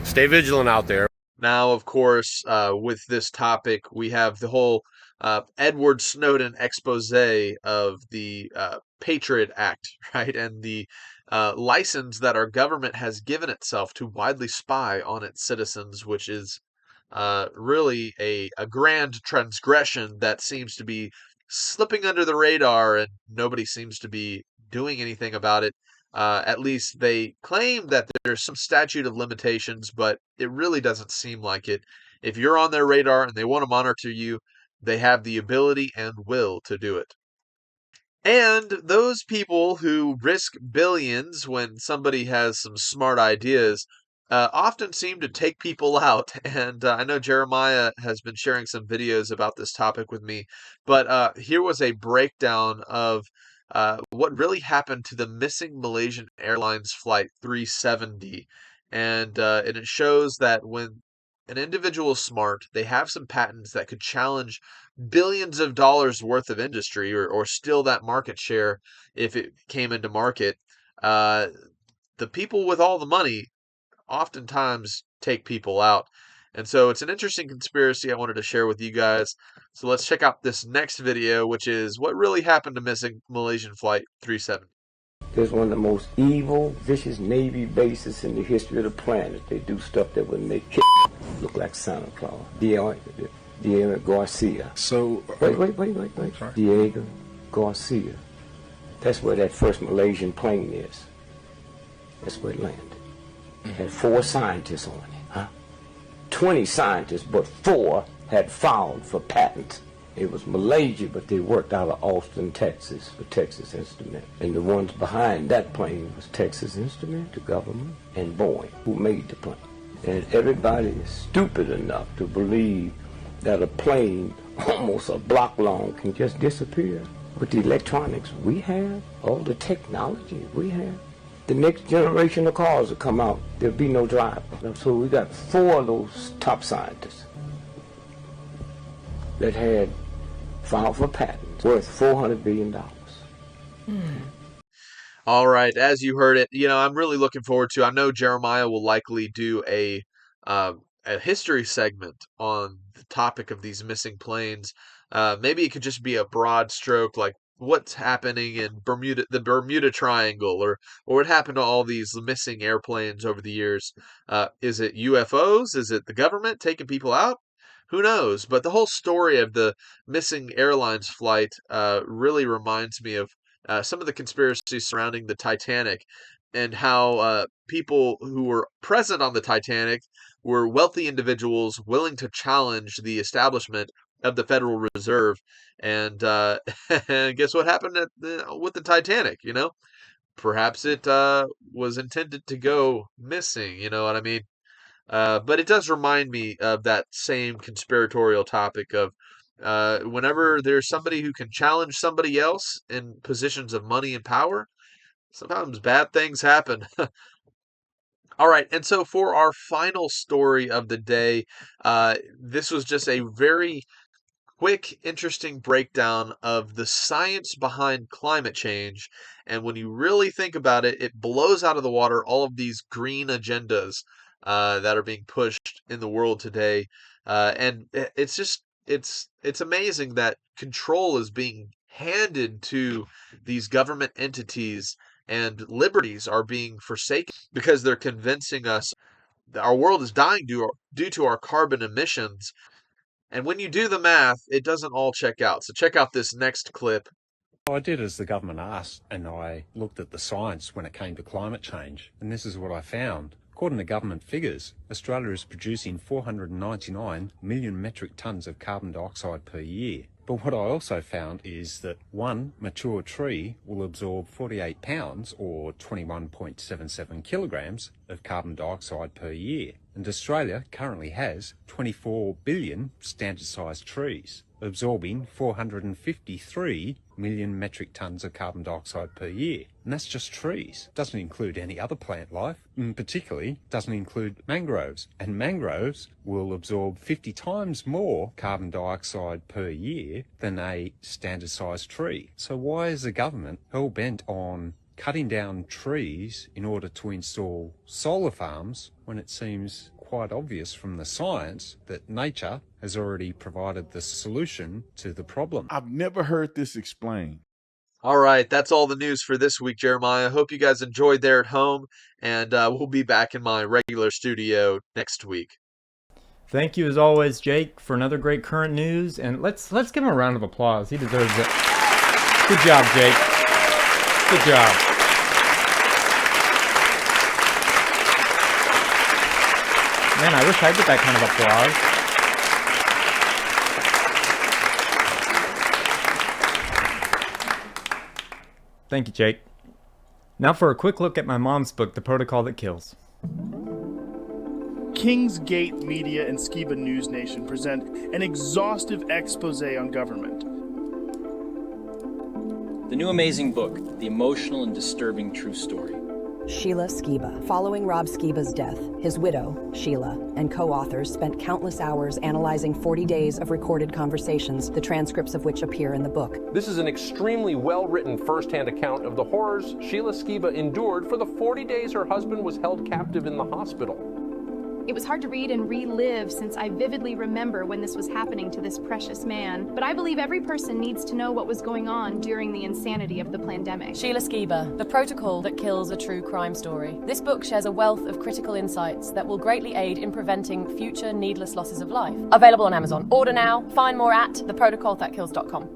Stay vigilant out there. Now, of course, with this topic, we have the whole Edward Snowden expose of the Patriot Act, right? And the license that our government has given itself to widely spy on its citizens, which is really a grand transgression that seems to be slipping under the radar and nobody seems to be doing anything about it. At least they claim that there's some statute of limitations, but it really doesn't seem like it. If you're on their radar and they want to monitor you, they have the ability and will to do it. And those people who risk billions when somebody has some smart ideas often seem to take people out. And I know Jeremiah has been sharing some videos about this topic with me, but here was a breakdown of what really happened to the missing Malaysian Airlines Flight 370. And it shows that when an individual is smart, they have some patents that could challenge billions of dollars worth of industry or steal that market share if it came into market. The people with all the money oftentimes take people out. And so it's an interesting conspiracy I wanted to share with you guys. So let's check out this next video, which is what really happened to missing Malaysian Flight 370. There's one of the most evil, vicious Navy bases in the history of the planet. They do stuff that would make look like Santa Claus. Diego Garcia. So... Wait. Sorry. Diego Garcia. That's where that first Malaysian plane is. That's where it landed. It had 4 scientists on it, huh? 20 scientists, but 4 had filed for patents. It was Malaysia, but they worked out of Austin, Texas, for Texas Instruments. And the ones behind that plane was Texas Instruments, the government, and Boeing, who made the plane. And everybody is stupid enough to believe that a plane almost a block long can just disappear. With the electronics we have, all the technology we have, the next generation of cars will come out, there'll be no driver. So we got 4 of those top scientists that had filed for patents worth $400 billion. All right, as you heard it, I'm really looking forward to. I know Jeremiah will likely do a history segment on the topic of these missing planes. Maybe it could just be a broad stroke, like what's happening in Bermuda, the Bermuda Triangle, or what happened to all these missing airplanes over the years. Is it UFOs? Is it the government taking people out? Who knows? But the whole story of the missing airlines flight really reminds me of some of the conspiracies surrounding the Titanic, and how people who were present on the Titanic were wealthy individuals willing to challenge the establishment of the Federal Reserve. And guess what happened with the Titanic? Perhaps it was intended to go missing. You know what I mean? But it does remind me of that same conspiratorial topic of whenever there's somebody who can challenge somebody else in positions of money and power, sometimes bad things happen. All right, and so for our final story of the day, this was just a very quick, interesting breakdown of the science behind climate change. And when you really think about it, it blows out of the water all of these green agendas that are being pushed in the world today. And it's amazing that control is being handed to these government entities, and liberties are being forsaken because they're convincing us that our world is dying due to our carbon emissions. And when you do the math, it doesn't all check out. So check out this next clip. I did as the government asked, and I looked at the science when it came to climate change, and this is what I found. According to government figures, Australia is producing 499 million metric tonnes of carbon dioxide per year. But what I also found is that one mature tree will absorb 48 pounds or 21.77 kilograms of carbon dioxide per year. And Australia currently has 24 billion standard-sized trees, absorbing 453 million metric tonnes of carbon dioxide per year. And that's just trees. Doesn't include any other plant life, and particularly doesn't include mangroves. And mangroves will absorb 50 times more carbon dioxide per year than a standard-sized tree. So why is the government hell-bent on cutting down trees in order to install solar farms when it seems quite obvious from the science that nature has already provided the solution to the problem? I've never heard this explained. All right, that's all the news for this week, Jeremiah. Hope you guys enjoyed there at home, and we'll be back in my regular studio next week. Thank you, as always, Jake, for another great current news, and let's give him a round of applause. He deserves it. Good job, Jake. Good job. Man, I wish I'd get that kind of applause. Thank you, Jake. Now for a quick look at my mom's book, The Protocol That Kills. Kingsgate Media and Skiba News Nation present an exhaustive expose on government. The new amazing book, The Emotional and Disturbing True Story. Sheila Skiba. Following Rob Skiba's death, his widow, Sheila, and co-authors spent countless hours analyzing 40 days of recorded conversations, the transcripts of which appear in the book. This is an extremely well-written first-hand account of the horrors Sheila Skiba endured for the 40 days her husband was held captive in the hospital. It was hard to read and relive since I vividly remember when this was happening to this precious man. But I believe every person needs to know what was going on during the insanity of the pandemic. Sheila Skiba, The Protocol That Kills a True Crime Story. This book shares a wealth of critical insights that will greatly aid in preventing future needless losses of life. Available on Amazon. Order now. Find more at theprotocolthatkills.com.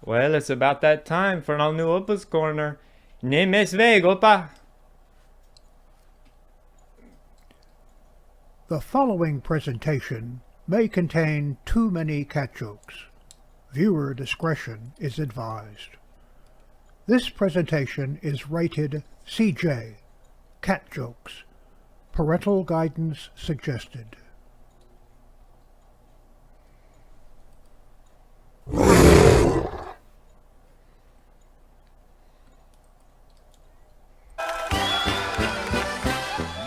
Well, it's about that time for an all-new OPA'S Corner. Nie me sveg, Opa! The following presentation may contain too many cat jokes. Viewer discretion is advised. This presentation is rated CJ, cat jokes. Parental guidance suggested.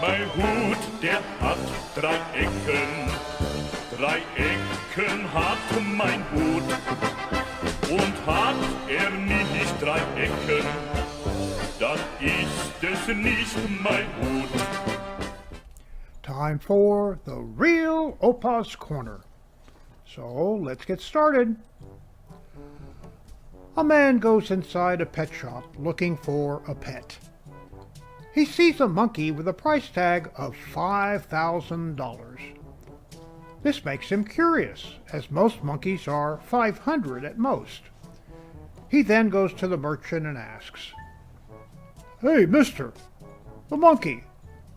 Mein Hut, der hat 3 Ecken. 3 Ecken hat mein Hut. Und hat nicht 3 Ecken, dann ist es nicht mein Hut. Time for the real OPA'S Corner. So let's get started. A man goes inside a pet shop looking for a pet. He sees a monkey with a price tag of $5,000. This makes him curious, as most monkeys are $500 at most. He then goes to the merchant and asks, "Hey, mister, the monkey,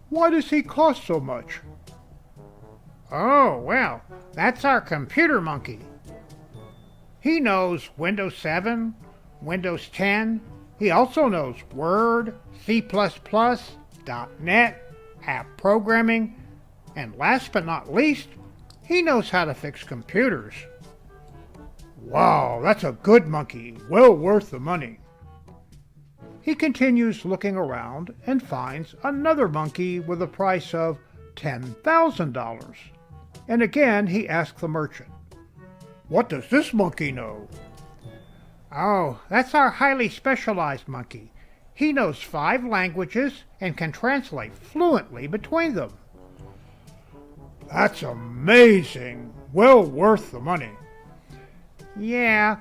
why does he cost so much?" "Oh, well, that's our computer monkey. He knows Windows 7, Windows 10. He also knows Word, C++, .NET, app programming, and last but not least, he knows how to fix computers." "Wow, that's a good monkey, well worth the money." He continues looking around and finds another monkey with a price of $10,000. And again he asks the merchant, "What does this monkey know?" "Oh, that's our highly specialized monkey. He knows 5 languages and can translate fluently between them." "That's amazing, well worth the money." "Yeah,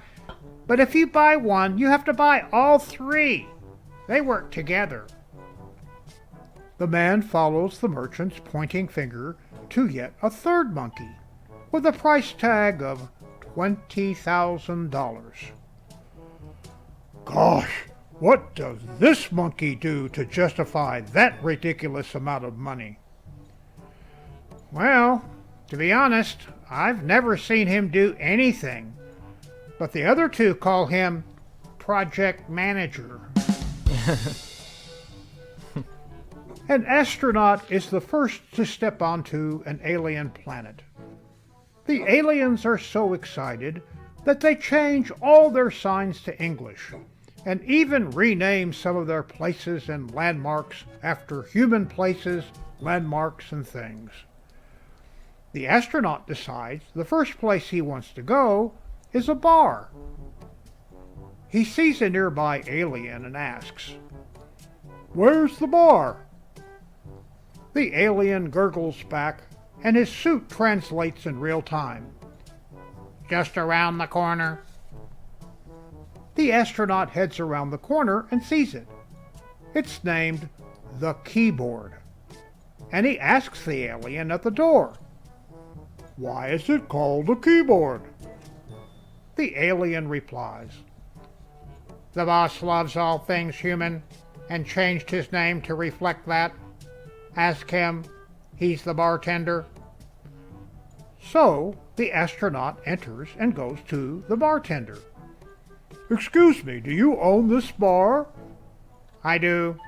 but if you buy one, you have to buy all 3. They work together." The man follows the merchant's pointing finger to yet a third monkey, with a price tag of $20,000. "Gosh, what does this monkey do to justify that ridiculous amount of money?" "Well, to be honest, I've never seen him do anything. But the other 2 call him Project Manager." An astronaut is the first to step onto an alien planet. The aliens are so excited that they change all their signs to English, and even rename some of their places and landmarks after human places, landmarks, and things. The astronaut decides the first place he wants to go is a bar. He sees a nearby alien and asks, "Where's the bar?" The alien gurgles back, and his suit translates in real time. "Just around the corner." The astronaut heads around the corner and sees it. It's named the Keyboard. And he asks the alien at the door, "Why is it called a keyboard?" The alien replies, "The boss loves all things human and changed his name to reflect that. Ask him, he's the bartender." So the astronaut enters and goes to the bartender. "Excuse me, do you own this bar?" "I do."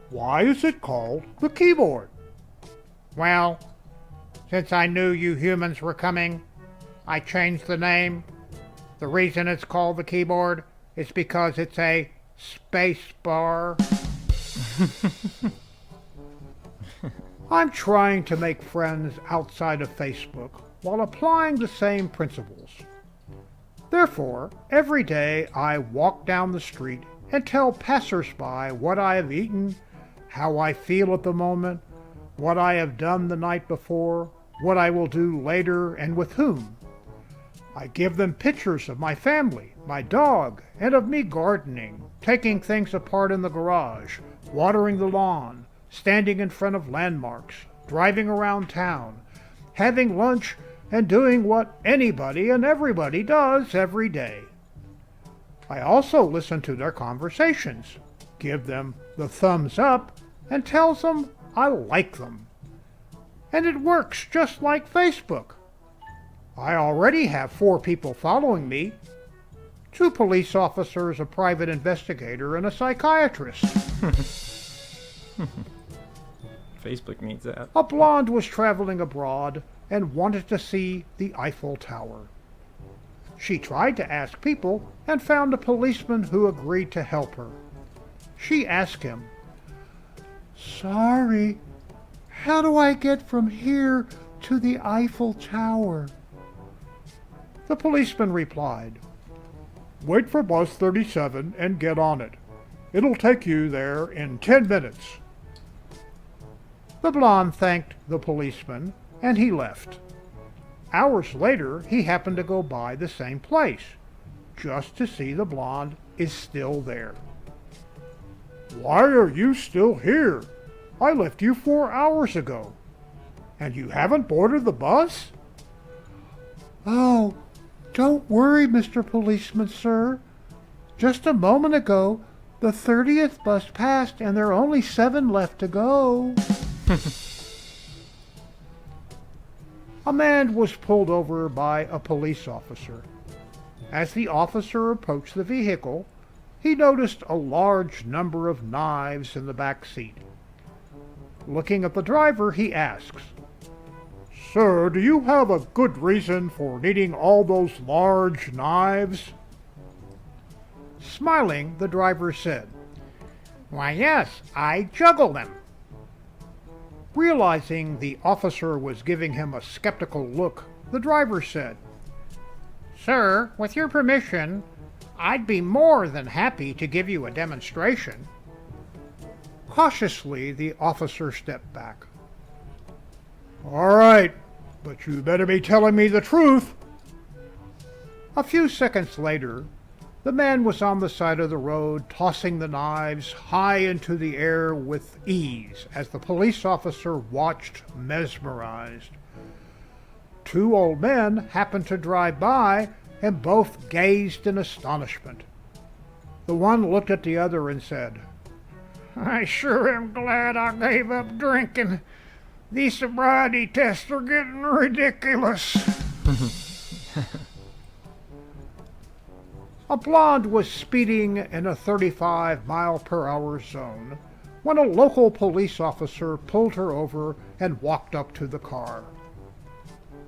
"Why is it called the Keyboard?" "Well, since I knew you humans were coming, I changed the name. The reason it's called the Keyboard is because it's a space bar." I'm trying to make friends outside of Facebook while applying the same principles. Therefore, every day I walk down the street and tell passersby what I have eaten, how I feel at the moment, what I have done the night before, what I will do later, and with whom. I give them pictures of my family, my dog, and of me gardening, taking things apart in the garage, watering the lawn, standing in front of landmarks, driving around town, having lunch, and doing what anybody and everybody does every day. I also listen to their conversations, give them the thumbs up, and tells them I like them. And it works just like Facebook. I already have 4 people following me, 2 police officers, a private investigator, and a psychiatrist. Facebook needs that. A blonde was traveling abroad and wanted to see the Eiffel Tower. She tried to ask people and found a policeman who agreed to help her. She asked him, "Sorry, how do I get from here to the Eiffel Tower?" The policeman replied, "Wait for bus 37 and get on it. It'll take you there in 10 minutes. The blonde thanked the policeman, and he left. Hours later, he happened to go by the same place, just to see the blonde is still there. "Why are you still here? I left you 4 hours ago. And you haven't boarded the bus?" "Oh, don't worry, Mr. Policeman, sir. Just a moment ago, the 30th bus passed and there are only 7 left to go." A man was pulled over by a police officer. As the officer approached the vehicle, he noticed a large number of knives in the back seat. Looking at the driver, he asks, "Sir, do you have a good reason for needing all those large knives?" Smiling, the driver said, "Why, yes, I juggle them." Realizing the officer was giving him a skeptical look, the driver said, "Sir, with your permission, I'd be more than happy to give you a demonstration." Cautiously, the officer stepped back. "All right, but you better be telling me the truth." A few seconds later, the man was on the side of the road, tossing the knives high into the air with ease as the police officer watched mesmerized. 2 old men happened to drive by, and both gazed in astonishment. The one looked at the other and said, "I sure am glad I gave up drinking. These sobriety tests are getting ridiculous." A blonde was speeding in a 35-mile-per-hour zone when a local police officer pulled her over and walked up to the car.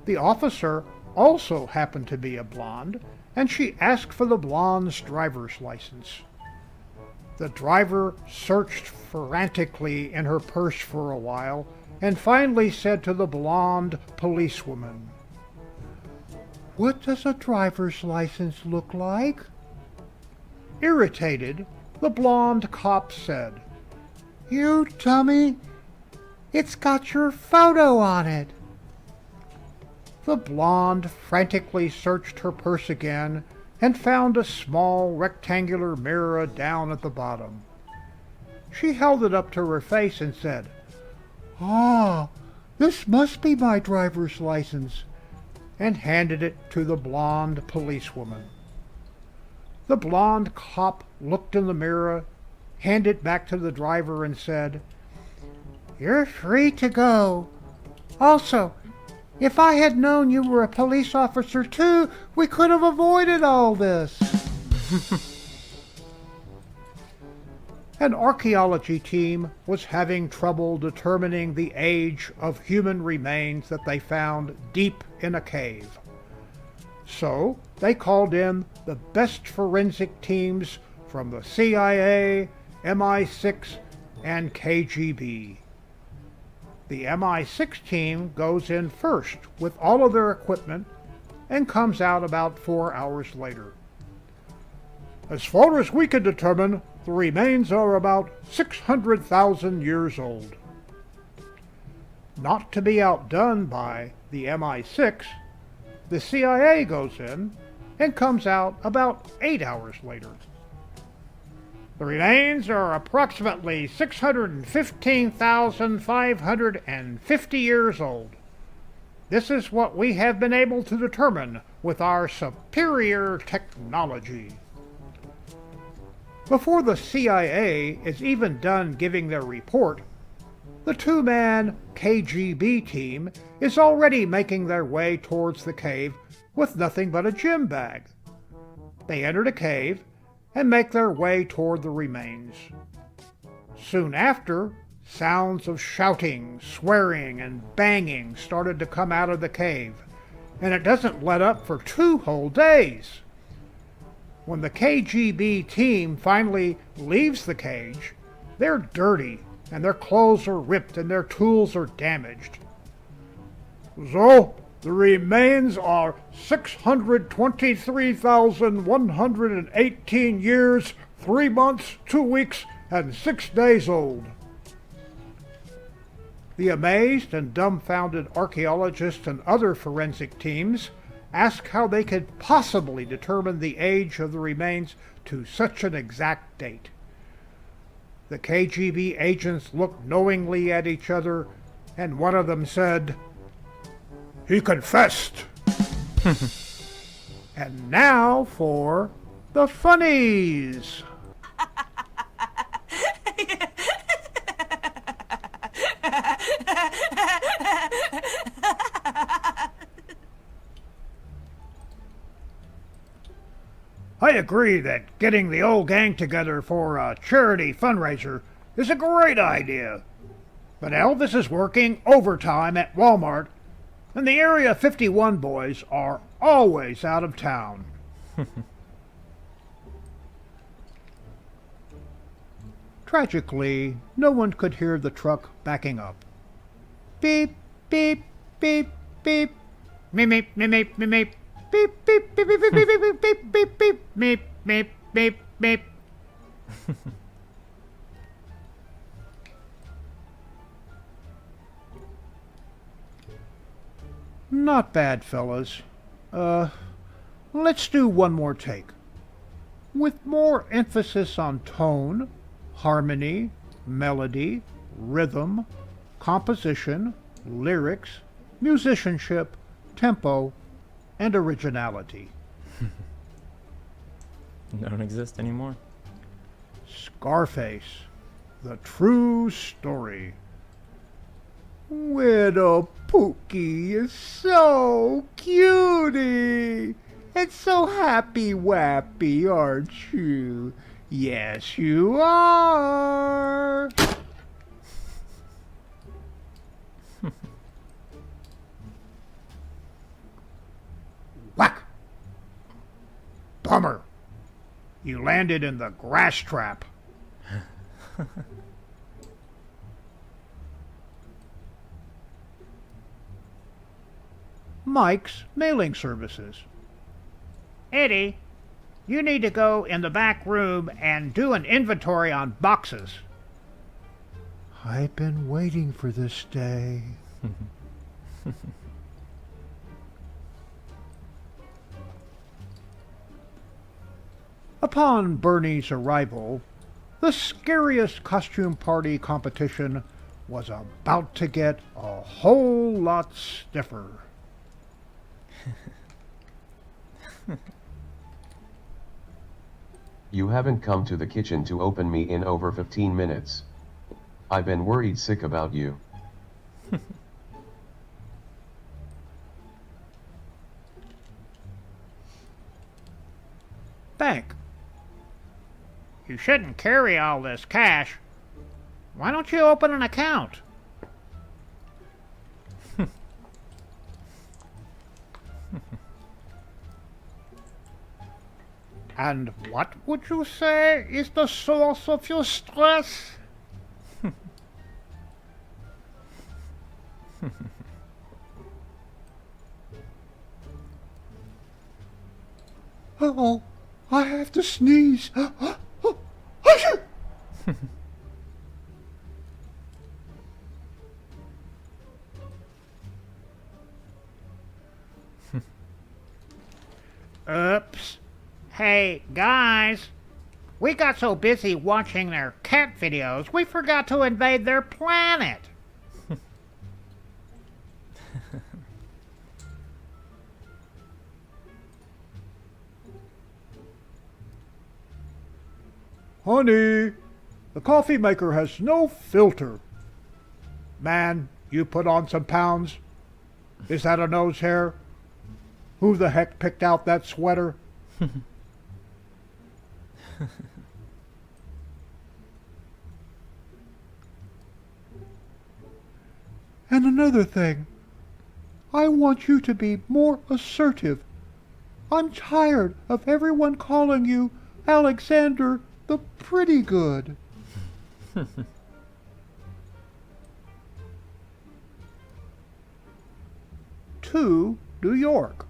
The officer also happened to be a blonde, and she asked for the blonde's driver's license. The driver searched frantically in her purse for a while and finally said to the blonde policewoman, "What does a driver's license look like?" Irritated, the blonde cop said, "You dummy! It's got your photo on it." The blonde frantically searched her purse again and found a small rectangular mirror down at the bottom. She held it up to her face and said, "Ah, this must be my driver's license," and handed it to the blonde policewoman. The blonde cop looked in the mirror, handed it back to the driver, and said, "You're free to go. Also, if I had known you were a police officer too, we could have avoided all this." An archaeology team was having trouble determining the age of human remains that they found deep in a cave. So they called in the best forensic teams from the CIA, MI6, and KGB. The MI6 team goes in first with all of their equipment and comes out about 4 hours later. "As far as we can determine, the remains are about 600,000 years old." Not to be outdone by the MI6, the CIA goes in and comes out about 8 hours later. The remains are approximately 615,550 years old. This is what we have been able to determine with our superior technology. Before the CIA is even done giving their report, the two-man KGB team is already making their way towards the cave with nothing but a gym bag. They enter the cave and make their way toward the remains. Soon after, sounds of shouting, swearing, and banging started to come out of the cave, and it doesn't let up for 2 whole days. When the KGB team finally leaves the cage, they're dirty, and their clothes are ripped and their tools are damaged. So, the remains are 623,118 years, 3 months, 2 weeks, and 6 days old. The amazed and dumbfounded archaeologists and other forensic teams ask how they could possibly determine the age of the remains to such an exact date. The KGB agents looked knowingly at each other, and one of them said, "He confessed." And now for the funnies. I agree that getting the old gang together for a charity fundraiser is a great idea. But Elvis is working overtime at Walmart, and the Area 51 boys are always out of town. Tragically, no one could hear the truck backing up. Beep, beep, beep, beep. Meep, meep, meep, meep, meep, meep. Beep, beep, beep, beep, beep, beep, beep, beep, beep, beep, meep, meep, meep, meep. Not bad, fellas. Let's do one more take. With more emphasis on tone, harmony, melody, rhythm, composition, lyrics, musicianship, tempo, and originality. Don't exist anymore. Scarface, the true story. Widow Pookie is so cutie and so happy-wappy, aren't you? Yes, you are. Whack! Bummer. You landed in the grass trap. Mike's mailing services. Eddie, you need to go in the back room and do an inventory on boxes. I've been waiting for this day. Upon Bernie's arrival, the scariest costume party competition was about to get a whole lot stiffer. You haven't come to the kitchen to open me in over 15 minutes. I've been worried sick about you. Bank. You shouldn't carry all this cash. Why don't you open an account? And what would you say is the source of your stress? Uh-oh, I have to sneeze. Oops. Hey, guys. We got so busy watching their cat videos, we forgot to invade their planet. Honey, the coffee maker has no filter. Man, you put on some pounds. Is that a nose hair? Who the heck picked out that sweater? And another thing, I want you to be more assertive. I'm tired of everyone calling you Alexander the Pretty Good. To New York.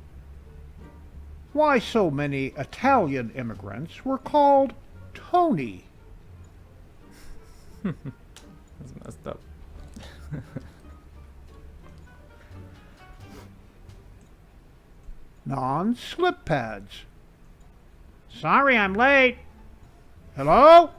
Why so many Italian immigrants were called Tony? That's messed up. Non-slip pads. Sorry I'm late. Hello?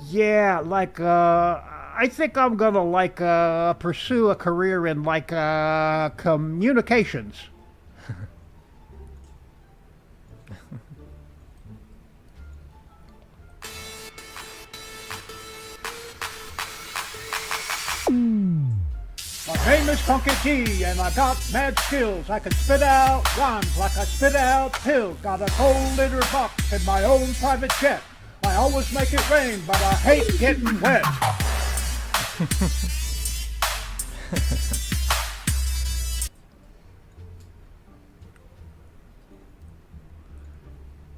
Yeah, I think I'm gonna pursue a career in communications. My name is Funky T, and I got mad skills. I can spit out rhymes like I spit out pills. Got a cold litter box in my own private jet. I always make it rain, but I hate getting wet.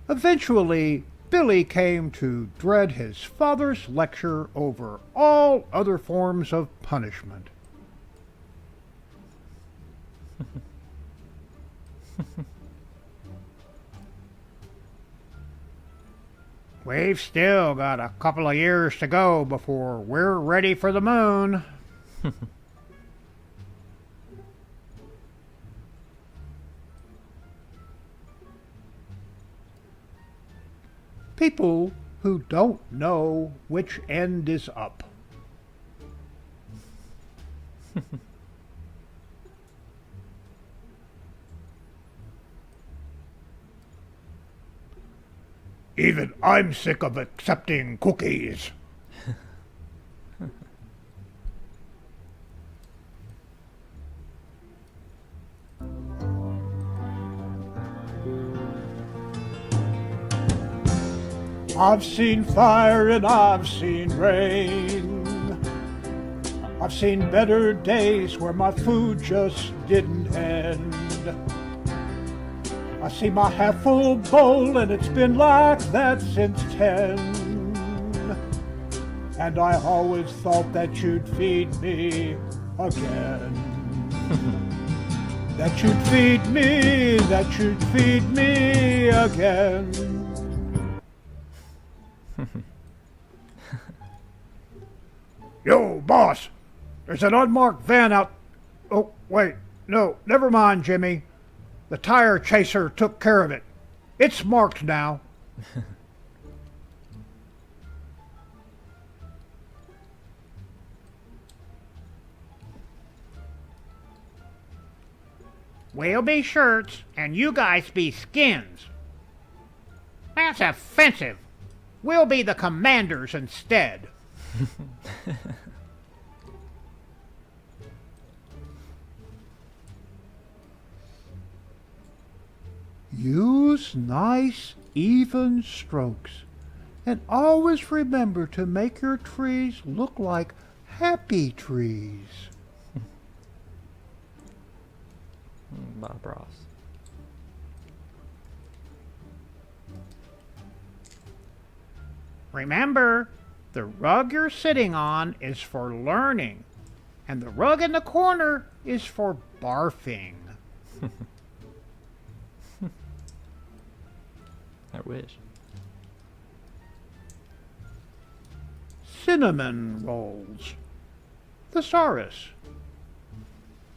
Eventually, Billy came to dread his father's lecture over all other forms of punishment. We've still got a couple of years to go before we're ready for the moon. People who don't know which end is up. Even I'm sick of accepting cookies. I've seen fire and I've seen rain. I've seen better days where my food just didn't end. I see my half-full bowl and it's been like that since 10. And I always thought that you'd feed me again. That you'd feed me again. Yo, boss, there's an unmarked van out... Oh, wait, no, never mind, Jimmy. The tire chaser took care of it. It's marked now. We'll be shirts, and you guys be skins. That's offensive. We'll be the commanders instead. Use nice, even strokes. And always remember to make your trees look like happy trees. Bob Ross. Remember, the rug you're sitting on is for learning, and the rug in the corner is for barfing. I wish. Cinnamon rolls. thesaurus.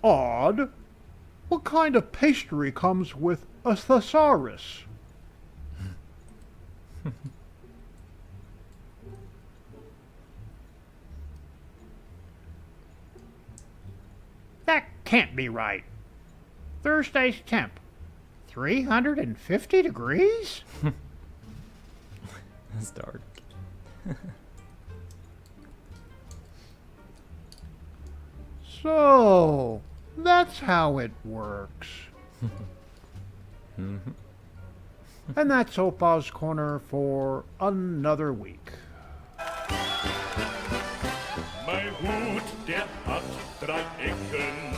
Odd. What kind of pastry comes with a thesaurus? That can't be right. Thursday's temp, 350 degrees? That's dark. So, that's how it works. Mhm. And that's OPA'S Corner for another week. Mein Hut, der hat 3 Ecken.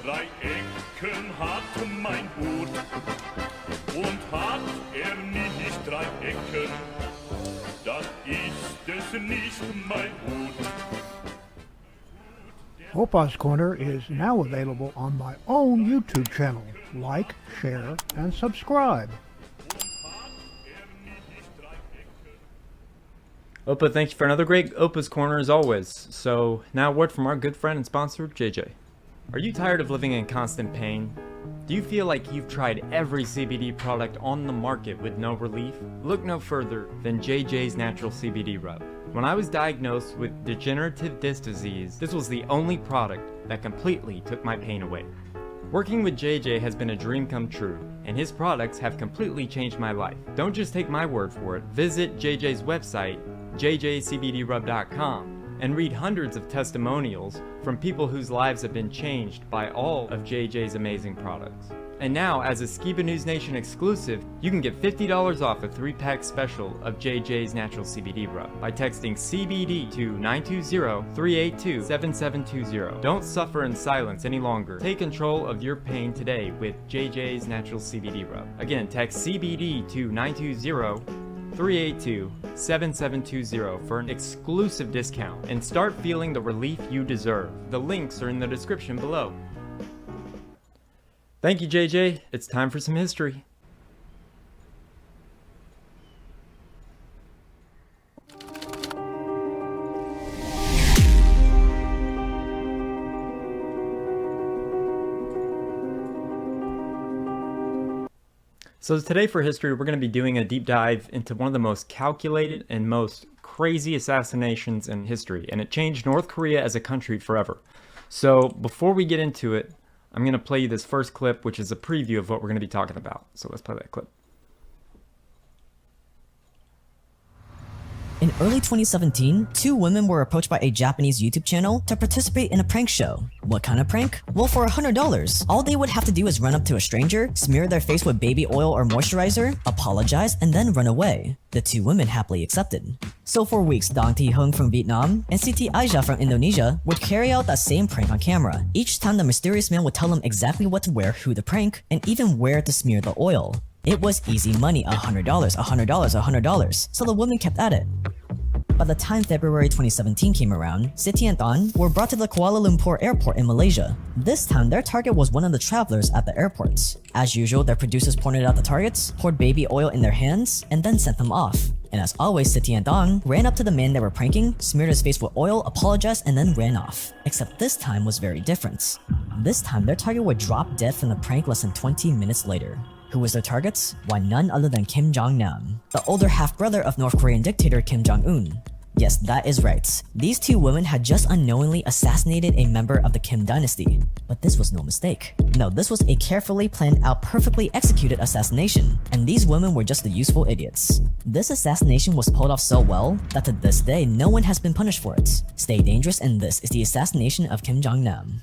3 Ecken hat mein Hut. Und hat nicht 3 Ecken, dann ist es nicht mein Hut. OPA'S Corner is now available on my own YouTube channel. Like, share, and subscribe. Opa, thank you for another great OPA'S Corner as always. So, now a word from our good friend and sponsor, JJ. Are you tired of living in constant pain? Do you feel like you've tried every CBD product on the market with no relief? Look no further than JJ's Natural CBD Rub. When I was diagnosed with degenerative disc disease, this was the only product that completely took my pain away. Working with JJ has been a dream come true, and his products have completely changed my life. Don't just take my word for it. Visit JJ's website, jjcbdrub.com, and read hundreds of testimonials from people whose lives have been changed by all of JJ's amazing products. And now, as a Skiba News Nation exclusive, you can get $50 off a 3-pack special of JJ's Natural CBD Rub by texting CBD to 920-382-7720. Don't suffer in silence any longer. Take control of your pain today with JJ's Natural CBD Rub. Again, text CBD to 920-382-7720 for an exclusive discount and start feeling the relief you deserve. The links are in the description below. Thank you, JJ. It's time for some history. So today for history, we're going to be doing a deep dive into one of the most calculated and most crazy assassinations in history, and it changed North Korea as a country forever. So before we get into it, I'm going to play you this first clip, which is a preview of what we're going to be talking about. So let's play that clip. In early 2017, 2 women were approached by a Japanese YouTube channel to participate in a prank show. What kind of prank? Well, for $100, all they would have to do is run up to a stranger, smear their face with baby oil or moisturizer, apologize, and then run away. The 2 women happily accepted. So for weeks, Dong Tae-hung from Vietnam and Siti Aisha from Indonesia would carry out that same prank on camera. Each time the mysterious man would tell them exactly what to wear, who to prank, and even where to smear the oil. It was easy money, $100, $100, $100, so the women kept at it. By the time February 2017 came around, Siti and Don were brought to the Kuala Lumpur airport in Malaysia. This time, their target was one of the travelers at the airports. As usual, their producers pointed out the targets, poured baby oil in their hands, and then sent them off. And as always, Siti and Don ran up to the man they were pranking, smeared his face with oil, apologized, and then ran off. Except this time was very different. This time, their target would drop dead from the prank less than 20 minutes later. Who was their targets? Why, none other than Kim Jong-Nam, the older half-brother of North Korean dictator Kim Jong-un. Yes, that is right. These 2 women had just unknowingly assassinated a member of the Kim dynasty. But this was no mistake. No, this was a carefully planned out, perfectly executed assassination, and these women were just the useful idiots. This assassination was pulled off so well that to this day, no one has been punished for it. Stay dangerous, and this is the assassination of Kim Jong-nam.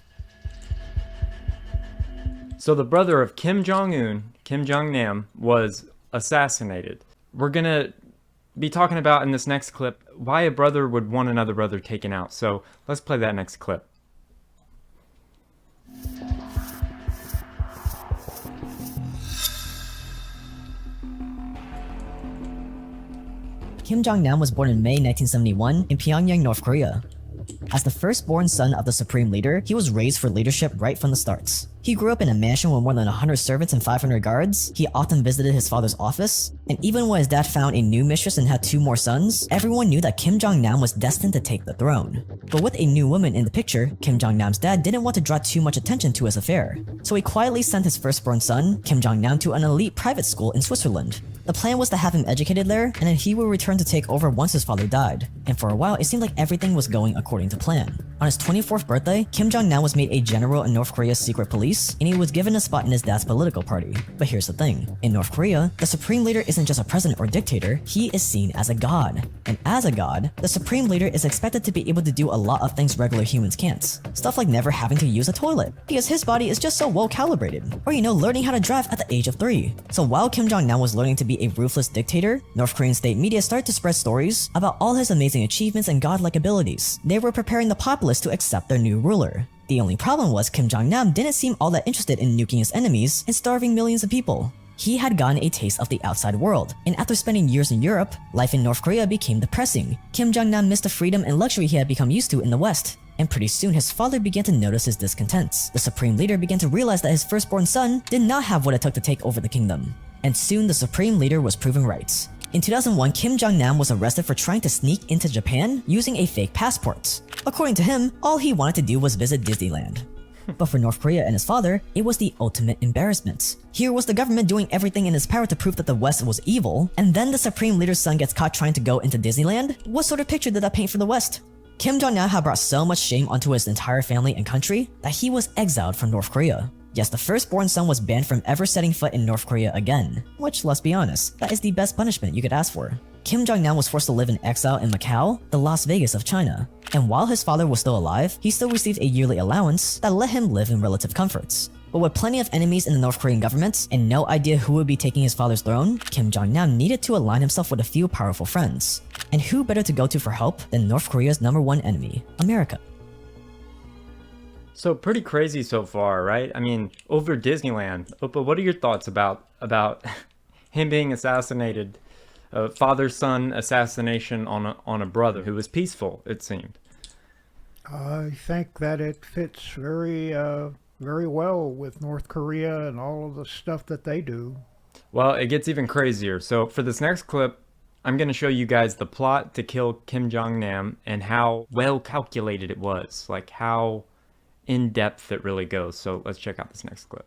So the brother of Kim Jong-un, Kim Jong-nam, was assassinated. We're gonna be talking about in this next clip why a brother would want another brother taken out. So let's play that next clip. Kim Jong-nam was born in May 1971 in Pyongyang, North Korea. As the firstborn son of the supreme leader, he was raised for leadership right from the start. He grew up in a mansion with more than 100 servants and 500 guards. He often visited his father's office. And even when his dad found a new mistress and had 2 more sons, everyone knew that Kim Jong-nam was destined to take the throne. But with a new woman in the picture, Kim Jong-nam's dad didn't want to draw too much attention to his affair. So he quietly sent his firstborn son, Kim Jong-nam, to an elite private school in Switzerland. The plan was to have him educated there, and then he would return to take over once his father died. And for a while, it seemed like everything was going according to plan. On his 24th birthday, Kim Jong-nam was made a general in North Korea's secret police, and he was given a spot in his dad's political party. But here's the thing. In North Korea, the supreme leader isn't just a president or dictator, he is seen as a god. And as a god, the supreme leader is expected to be able to do a lot of things regular humans can't. Stuff like never having to use a toilet, because his body is just so well calibrated. Or learning how to drive at the age of 3. So while Kim Jong-nam was learning to be a ruthless dictator, North Korean state media started to spread stories about all his amazing achievements and godlike abilities. They were preparing the populace to accept their new ruler. The only problem was Kim Jong-nam didn't seem all that interested in nuking his enemies and starving millions of people. He had gotten a taste of the outside world, and after spending years in Europe, life in North Korea became depressing. Kim Jong-nam missed the freedom and luxury he had become used to in the West. And pretty soon his father began to notice his discontents. The supreme leader began to realize that his firstborn son did not have what it took to take over the kingdom. And soon the supreme leader was proven right. In 2001, Kim Jong-nam was arrested for trying to sneak into Japan using a fake passport. According to him, all he wanted to do was visit Disneyland. But for North Korea and his father, it was the ultimate embarrassment. Here was the government doing everything in its power to prove that the West was evil, and then the supreme leader's son gets caught trying to go into Disneyland? What sort of picture did that paint for the West? Kim Jong-nam had brought so much shame onto his entire family and country that he was exiled from North Korea. Yes, the firstborn son was banned from ever setting foot in North Korea again, which, let's be honest, that is the best punishment you could ask for. Kim Jong-nam was forced to live in exile in Macau, the Las Vegas of China. And while his father was still alive, he still received a yearly allowance that let him live in relative comforts. But with plenty of enemies in the North Korean government and no idea who would be taking his father's throne, Kim Jong-nam needed to align himself with a few powerful friends. And who better to go to for help than North Korea's #1 enemy, America? So pretty crazy so far, right? I mean, over Disneyland. Opa, what are your thoughts about him being assassinated? Father-son assassination on a brother who was peaceful, it seemed. I think that it fits very well with North Korea and all of the stuff that they do. Well, it gets even crazier. So for this next clip, I'm going to show you guys the plot to kill Kim Jong-nam and how well calculated it was, like how in depth it really goes. So let's check out this next clip.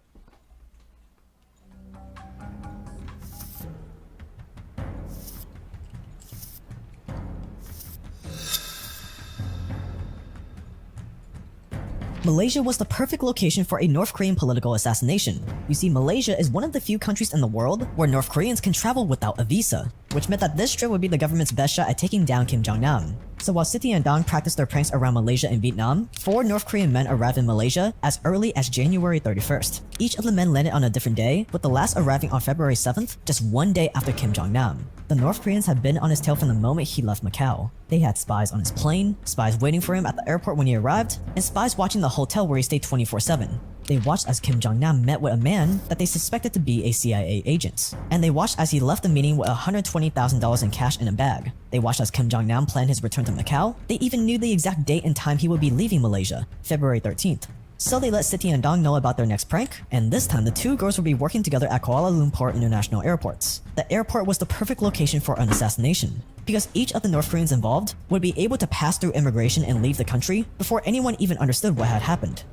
Malaysia was the perfect location for a North Korean political assassination. You see, Malaysia is one of the few countries in the world where North Koreans can travel without a visa, which meant that this trip would be the government's best shot at taking down Kim Jong-nam. So while Siti and Dong practiced their pranks around Malaysia and Vietnam, 4 North Korean men arrived in Malaysia as early as January 31st. Each of the men landed on a different day, with the last arriving on February 7th, just 1 day after Kim Jong-nam. The North Koreans had been on his tail from the moment he left Macau. They had spies on his plane, spies waiting for him at the airport when he arrived, and spies watching the hotel where he stayed 24/7. They watched as Kim Jong-nam met with a man that they suspected to be a CIA agent. And they watched as he left the meeting with $120,000 in cash in a bag. They watched as Kim Jong-nam planned his return to Macau. They even knew the exact date and time he would be leaving Malaysia, February 13th. So they let Siti and Dong know about their next prank, and this time the 2 girls would be working together at Kuala Lumpur International Airport. The airport was the perfect location for an assassination, because each of the North Koreans involved would be able to pass through immigration and leave the country before anyone even understood what had happened.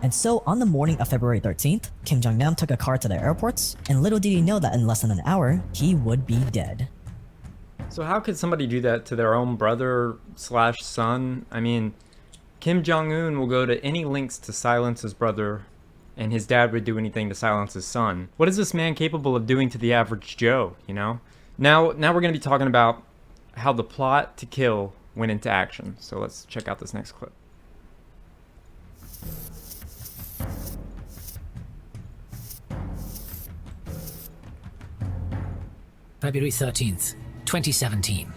And so on the morning of February 13th, Kim Jong-nam took a car to the airports, and little did he know that in less than an hour, he would be dead. So how could somebody do that to their own brother/son? I mean, Kim Jong-un will go to any lengths to silence his brother, and his dad would do anything to silence his son. What is this man capable of doing to the average Joe, you know? Now we're going to be talking about how the plot to kill went into action. So let's check out this next clip. February 13th, 2017.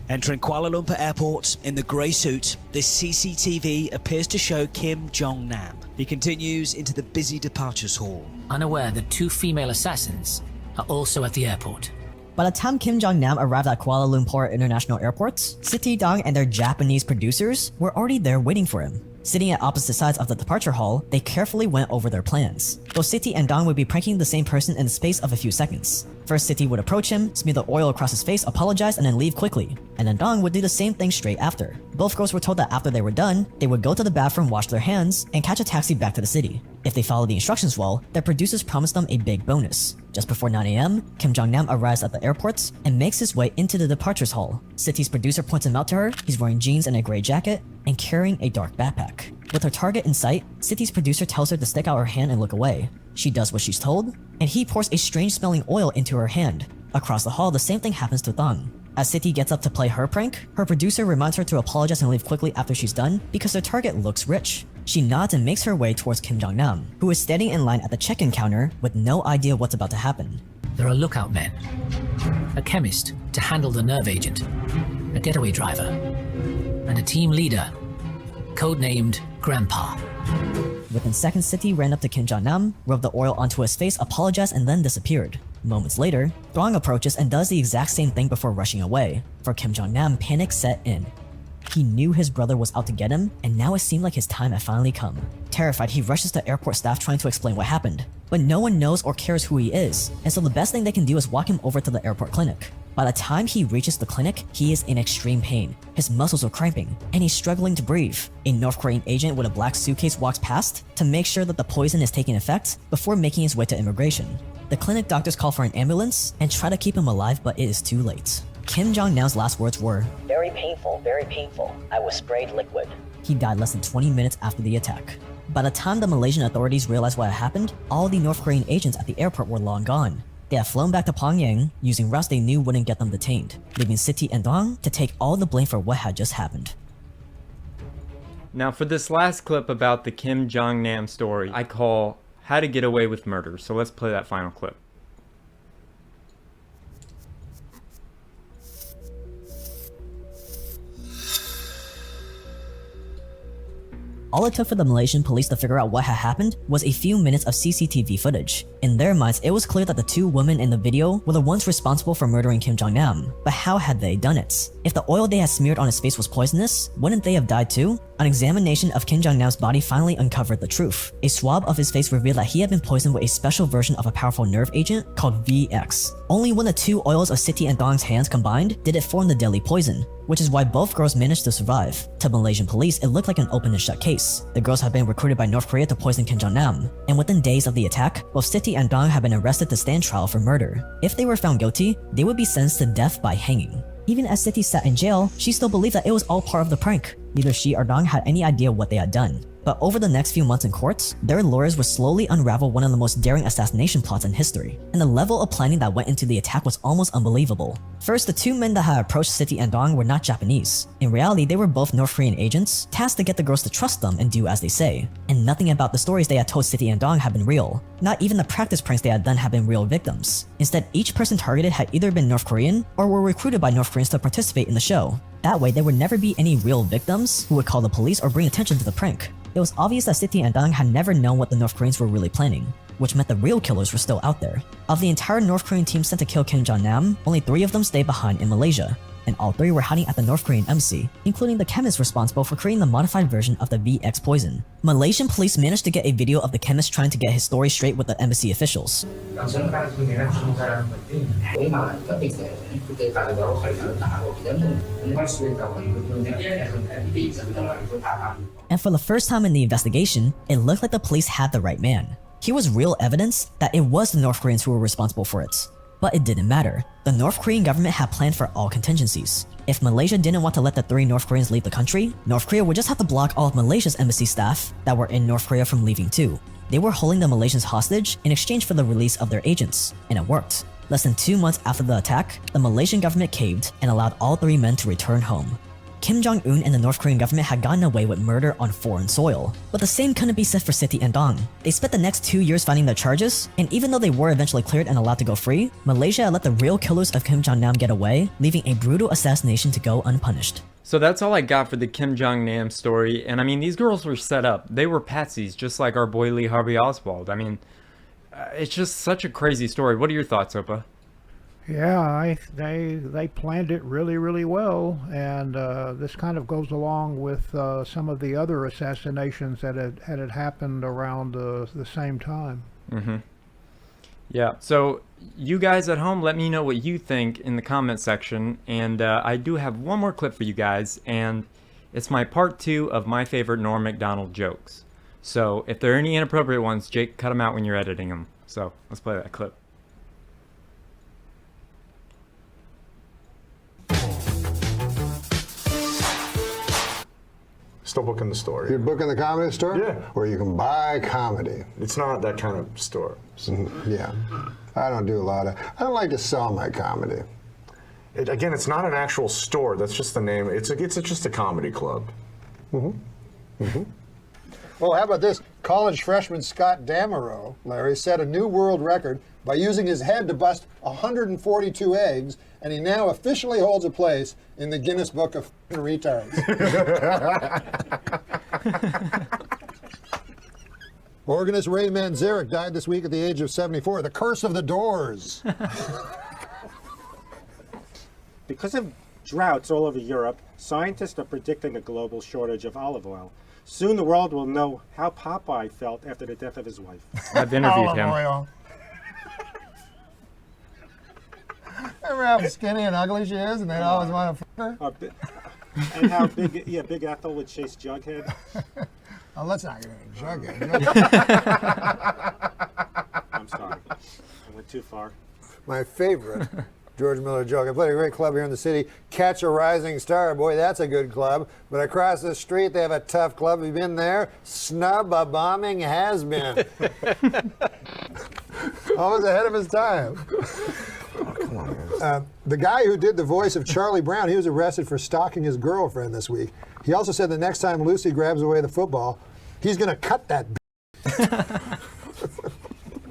Entering Kuala Lumpur Airport in the grey suit, this CCTV appears to show Kim Jong-nam. He continues into the busy departures hall, unaware that 2 female assassins are also at the airport. By the time Kim Jong-nam arrived at Kuala Lumpur International Airport, Siti Dong and their Japanese producers were already there waiting for him. Sitting at opposite sides of the departure hall, they carefully went over their plans. Both City and Dong would be pranking the same person in the space of a few seconds. First, City would approach him, smear the oil across his face, apologize, and then leave quickly. And then Dong would do the same thing straight after. Both girls were told that after they were done, they would go to the bathroom, wash their hands, and catch a taxi back to the city. If they followed the instructions well, their producers promised them a big bonus. Just before 9 AM, Kim Jong-Nam arrives at the airport and makes his way into the departures hall. City's producer points him out to her. He's wearing jeans and a gray jacket and carrying a dark backpack. With her target in sight, City's producer tells her to stick out her hand and look away. She does what she's told, and he pours a strange-smelling oil into her hand. Across the hall, the same thing happens to Thang. As City gets up to play her prank, her producer reminds her to apologize and leave quickly after she's done because their target looks rich. She nods and makes her way towards Kim Jong-Nam, who is standing in line at the check-in counter with no idea what's about to happen. There are lookout men, a chemist to handle the nerve agent, a getaway driver, and a team leader, codenamed Grandpa. Within seconds, City ran up to Kim Jong-Nam, rubbed the oil onto his face, apologized, and then disappeared. Moments later, Thang approaches and does the exact same thing before rushing away. For Kim Jong-Nam, panic set in. He knew his brother was out to get him, and now it seemed like his time had finally come. Terrified, he rushes to airport staff trying to explain what happened. But no one knows or cares who he is, and so the best thing they can do is walk him over to the airport clinic. By the time he reaches the clinic, he is in extreme pain. His muscles are cramping, and he's struggling to breathe. A North Korean agent with a black suitcase walks past to make sure that the poison is taking effect before making his way to immigration. The clinic doctors call for an ambulance and try to keep him alive, but it is too late. Kim Jong-Nam's last words were, very painful. I was sprayed liquid." He died less than 20 minutes after the attack. By the time the Malaysian authorities realized what had happened, all the North Korean agents at the airport were long gone. They had flown back to Pyongyang using routes they knew wouldn't get them detained, leaving City and Thang to take all the blame for what had just happened. Now for this last clip about the Kim Jong-Nam story, I call How to Get Away with Murder. So let's play that final clip. All it took for the Malaysian police to figure out what had happened was a few minutes of CCTV footage. In their minds, it was clear that the two women in the video were the ones responsible for murdering Kim Jong-Nam. But how had they done it? If the oil they had smeared on his face was poisonous, wouldn't they have died too? An examination of Kim Jong-Nam's body finally uncovered the truth. A swab of his face revealed that he had been poisoned with a special version of a powerful nerve agent called VX. Only when the two oils of City and Thang's hands combined did it form the deadly poison, which is why both girls managed to survive. To Malaysian police, it looked like an open and shut case. The girls had been recruited by North Korea to poison Kim Jong-Nam, and within days of the attack, both City and Thang had been arrested to stand trial for murder. If they were found guilty, they would be sentenced to death by hanging. Even as City sat in jail, she still believed that it was all part of the prank. Neither she or Thang had any idea what they had done. But over the next few months in courts, their lawyers would slowly unravel one of the most daring assassination plots in history, and the level of planning that went into the attack was almost unbelievable. First, the two men that had approached City and Thang were not Japanese. In reality, they were both North Korean agents, tasked to get the girls to trust them and do as they say. And nothing about the stories they had told City and Thang had been real. Not even the practice pranks they had done had been real victims. Instead, each person targeted had either been North Korean or were recruited by North Koreans to participate in the show. That way, there would never be any real victims who would call the police or bring attention to the prank. It was obvious that City and Thang had never known what the North Koreans were really planning, which meant the real killers were still out there. Of the entire North Korean team sent to kill Kim Jong-Nam, only 3 of them stayed behind in Malaysia, and all 3 were hiding at the North Korean embassy, including the chemist responsible for creating the modified version of the VX poison. Malaysian police managed to get a video of the chemist trying to get his story straight with the embassy officials. And for the first time in the investigation, it looked like the police had the right man. Here was real evidence that it was the North Koreans who were responsible for it. But it didn't matter. The North Korean government had planned for all contingencies. If Malaysia didn't want to let the 3 North Koreans leave the country, North Korea would just have to block all of Malaysia's embassy staff that were in North Korea from leaving too. They were holding the Malaysians hostage in exchange for the release of their agents, and it worked. Less than 2 months after the attack, the Malaysian government caved and allowed all 3 men to return home. Kim Jong-un and the North Korean government had gotten away with murder on foreign soil, but the same couldn't be said for City and Thang. They spent the next 2 years fighting their charges, and even though they were eventually cleared and allowed to go free, Malaysia had let the real killers of Kim Jong-Nam get away, leaving a brutal assassination to go unpunished. So that's all I got for the Kim Jong-Nam story, and I mean, these girls were set up. They were patsies, just like our boy Lee Harvey Oswald. I mean, it's just such a crazy story. What are your thoughts, Opa? Yeah, they planned it really, really well, and this kind of goes along with some of the other assassinations that had happened around the same time. Mm-hmm. Yeah, so you guys at home, let me know what you think in the comment section, and I do have one more clip for you guys, and it's my part 2 of my favorite Norm Macdonald jokes. So if there are any inappropriate ones, Jake, cut them out when you're editing them. So let's play that clip. Still booking the store. You're booking the comedy store? Yeah. Where you can buy comedy. It's not that kind of store. Yeah. I don't do a lot of, I don't like to sell my comedy. Again, it's not an actual store. That's just the name. It's just a comedy club. Mm-hmm. Mm-hmm. Well, how about this? College freshman Scott Damerow, Larry, set a new world record by using his head to bust 142 eggs, and he now officially holds a place in the Guinness Book of Retards. Organist Ray Manzarek died this week at the age of 74. The curse of the Doors. Because of droughts all over Europe, scientists are predicting a global shortage of olive oil. Soon the world will know how Popeye felt after the death of his wife. I've interviewed him. Oil. Remember how skinny and ugly she is, and they always want to fuck her? And how Big Ethel would chase Jughead. Oh, let's not get into Jughead. I'm sorry. I went too far. My favorite George Miller joke. I played a great club here in the city. Catch a Rising Star. Boy, that's a good club. But across the street, they have a tough club. Have you been there? Snub a bombing has been. Always ahead of his time. Oh, come on, man. The guy who did the voice of Charlie Brown, he was arrested for stalking his girlfriend this week. He also said the next time Lucy grabs away the football, he's going to cut that.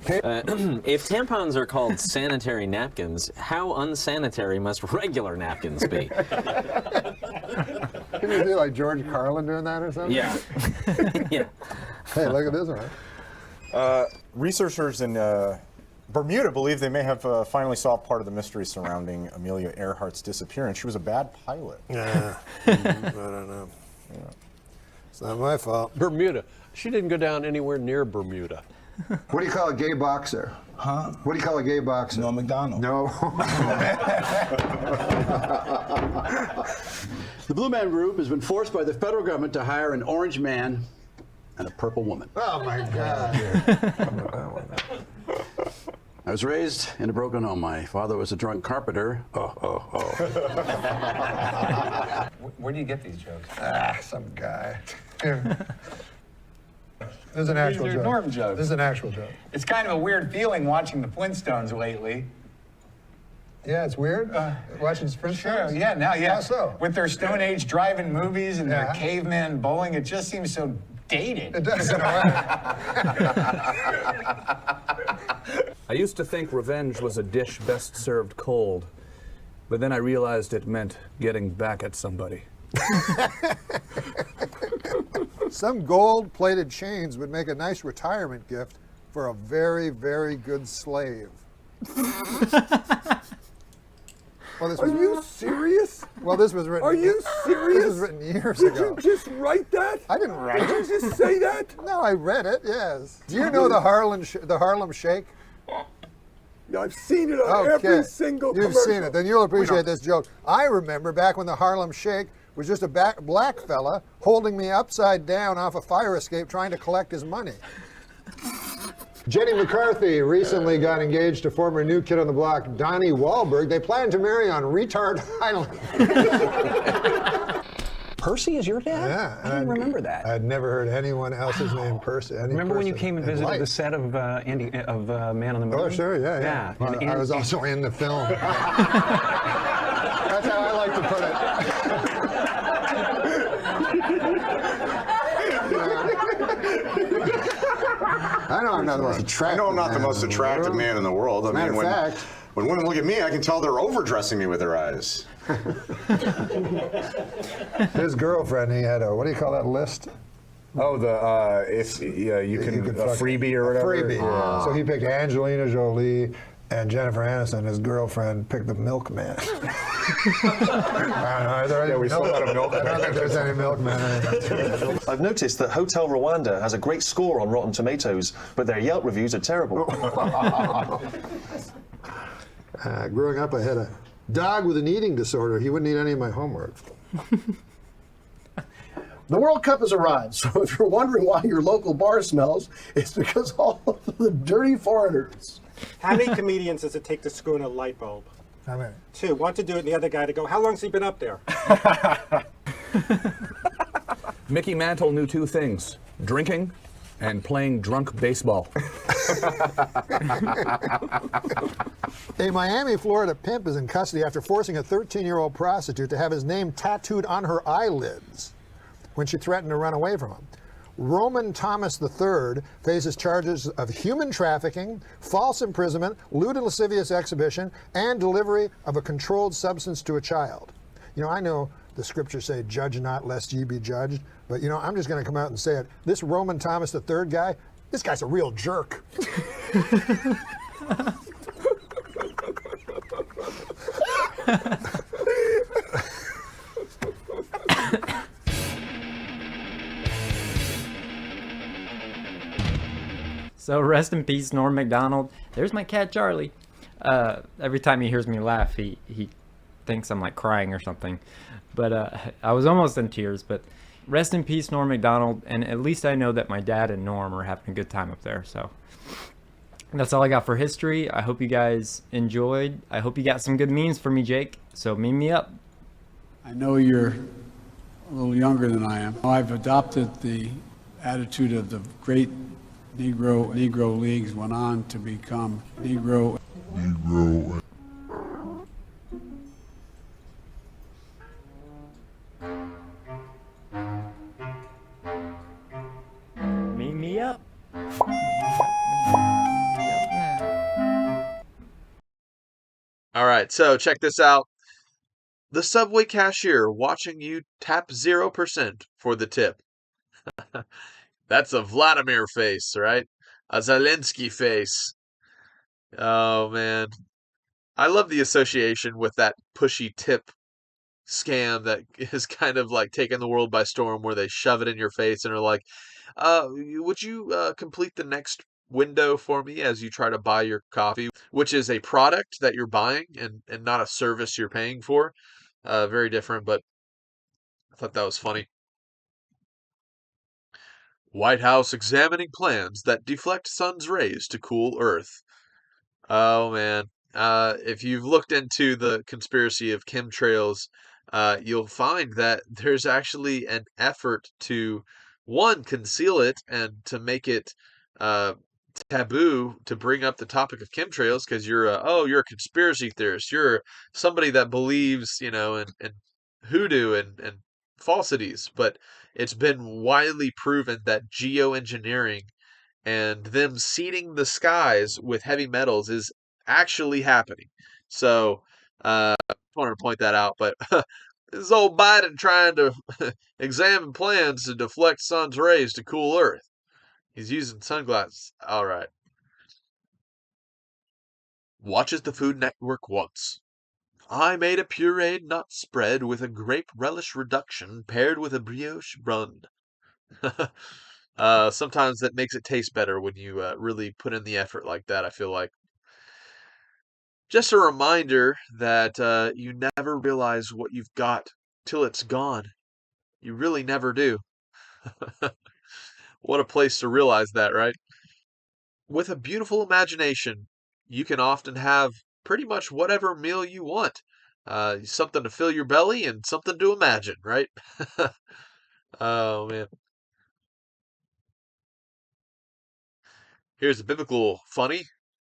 If tampons are called sanitary napkins, how unsanitary must regular napkins be? Can you do like George Carlin doing that or something? Yeah. Yeah. Hey, look at this one. Researchers in Bermuda believe they may have finally solved part of the mystery surrounding Amelia Earhart's disappearance. She was a bad pilot. Yeah. I don't know. Yeah. It's not my fault. Bermuda. She didn't go down anywhere near Bermuda. What do you call a gay boxer? Huh? What do you call a gay boxer? Norm Macdonald. No. The Blue Man Group has been forced by the federal government to hire an orange man and a purple woman. Oh, my God. I was raised in a broken home. My father was a drunk carpenter. Where do you get these jokes? Some guy. This is an actual These are joke. Norm jokes. This is an actual joke. It's kind of a weird feeling watching the Flintstones lately. Yeah, it's weird. Watching Flintstones? Sure, yeah, now, yeah. How so? With their Stone Age drive-in movies and their caveman bowling, it just seems so dated. It does in a way. I used to think revenge was a dish best served cold, but then I realized it meant getting back at somebody. Some gold-plated chains would make a nice retirement gift for a very, very good slave. Are you serious? Well, this was written. Are you serious? This was written years ago. Did you just write that? I didn't write it. Did you just say that? No, I read it. Yes. Do you know the Harlem Shake? I've seen it on every single You've commercial. seen it. Then you'll appreciate this joke. I remember back when the Harlem Shake was just a black fella holding me upside down off a fire escape trying to collect his money. Jenny McCarthy recently got engaged to former New Kid on the Block Donnie Wahlberg. They plan to marry on Retard Island. Percy is your dad? Yeah. I didn't remember that. I'd never heard anyone else's name Percy. Remember when you came and visited the set of Man on the Moon? Oh, sure, yeah. Well, I was also in the film. That's how I like to put it. I know I'm not the most attractive. I know I'm not the man most in the attractive world. man in the world. I Matter mean, of fact, when women look at me, I can tell they're overdressing me with their eyes. his girlfriend, he had a, what do you call that list? Oh, you can a freebie or whatever. Freebie, yeah. So he picked Angelina Jolie, and Jennifer Aniston, his girlfriend, picked the milkman. I don't know. We still got a milkman. I don't think there's any milkman. I've noticed that Hotel Rwanda has a great score on Rotten Tomatoes, but their Yelp reviews are terrible. Growing up, I had a dog with an eating disorder. He wouldn't eat any of my homework. The World Cup has arrived, so if you're wondering why your local bar smells, it's because all of the dirty foreigners. How many comedians does it take to screw in a light bulb? How many? 2. One to do it, and the other guy to go, how long's he been up there? Mickey Mantle knew 2 things: drinking and playing drunk baseball. A Miami, Florida pimp is in custody after forcing a 13-year-old prostitute to have his name tattooed on her eyelids when she threatened to run away from him. Roman Thomas III faces charges of human trafficking, false imprisonment, lewd and lascivious exhibition, and delivery of a controlled substance to a child. You know, I know the scriptures say, judge not lest ye be judged, but you know, I'm just going to come out and say it. This Roman Thomas III guy, this guy's a real jerk. So rest in peace, Norm Macdonald. There's my cat Charlie. Every time he hears me laugh, he thinks I'm like crying or something. But I was almost in tears. But rest in peace, Norm Macdonald. And at least I know that my dad and Norm are having a good time up there. So that's all I got for history. I hope you guys enjoyed. I hope you got some good memes for me, Jake. So meme me up. I know you're a little younger than I am. I've adopted the attitude of the great Negro Leagues, went on to become Negro. Meme me up. All right, so check this out. The subway cashier watching you tap 0% for the tip. That's a Vladimir face, right? A Zelensky face. Oh, man. I love the association with that pushy tip scam that is kind of like taking the world by storm, where they shove it in your face and are like, would you complete the next window for me as you try to buy your coffee, which is a product that you're buying and not a service you're paying for. Very different, but I thought that was funny. White House examining plans that deflect sun's rays to cool Earth. Oh, man. If you've looked into the conspiracy of chemtrails, you'll find that there's actually an effort to, one, conceal it and to make it taboo to bring up the topic of chemtrails, because you're a conspiracy theorist. You're somebody that believes, in hoodoo and falsities. But it's been widely proven that geoengineering and them seeding the skies with heavy metals is actually happening. So I wanted to point that out. But this is old Biden trying to examine plans to deflect sun's rays to cool Earth. He's using sunglasses. All right. Watches the Food Network once. I made a pureed nut spread with a grape relish reduction paired with a brioche bun. Sometimes that makes it taste better when you really put in the effort like that, I feel like. Just a reminder that you never realize what you've got till it's gone. You really never do. What a place to realize that, right? With a beautiful imagination, you can often have pretty much whatever meal you want. Something to fill your belly and something to imagine, right? Oh, man. Here's a biblical funny.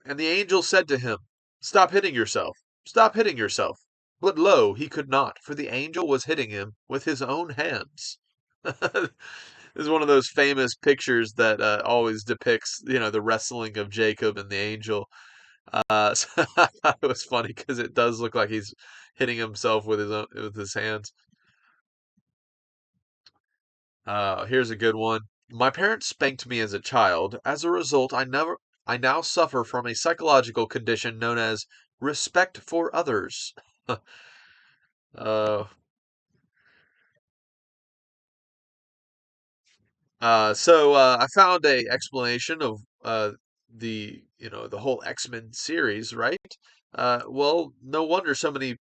And the angel said to him, Stop hitting yourself. Stop hitting yourself. But lo, he could not, for the angel was hitting him with his own hands. This is one of those famous pictures that always depicts, the wrestling of Jacob and the angel. So I thought it was funny because it does look like he's hitting himself with his hands. Here's a good one. My parents spanked me as a child. As a result, I I now suffer from a psychological condition known as respect for others. I found a explanation of the whole X-Men series, right? Well, no wonder so many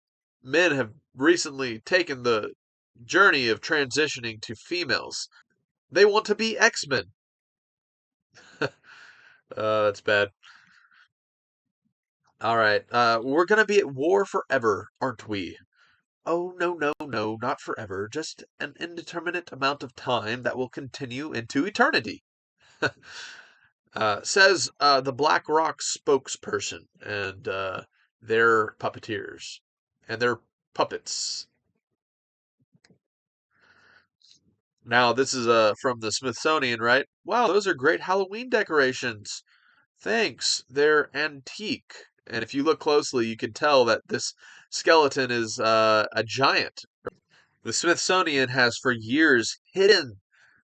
men have recently taken the journey of transitioning to females. They want to be X-Men. That's bad. All right, we're gonna be at war forever, aren't we? Oh, no, no, no, not forever. Just an indeterminate amount of time that will continue into eternity. Says the Blackrock spokesperson and their puppeteers and their puppets. Now, this is from the Smithsonian, right? Wow, those are great Halloween decorations. Thanks. They're antique. And if you look closely, you can tell that this skeleton is a giant. The Smithsonian has for years hidden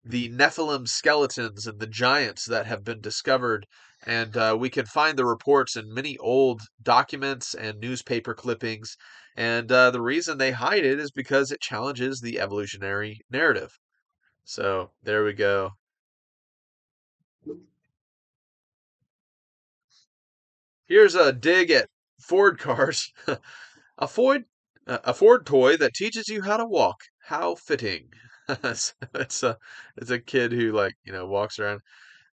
the Nephilim skeletons and the giants that have been discovered, and we can find the reports in many old documents and newspaper clippings, and the reason they hide it is because it challenges the evolutionary narrative. So, there we go. Here's a dig at Ford cars. A Ford toy that teaches you how to walk. How fitting. it's a kid who walks around.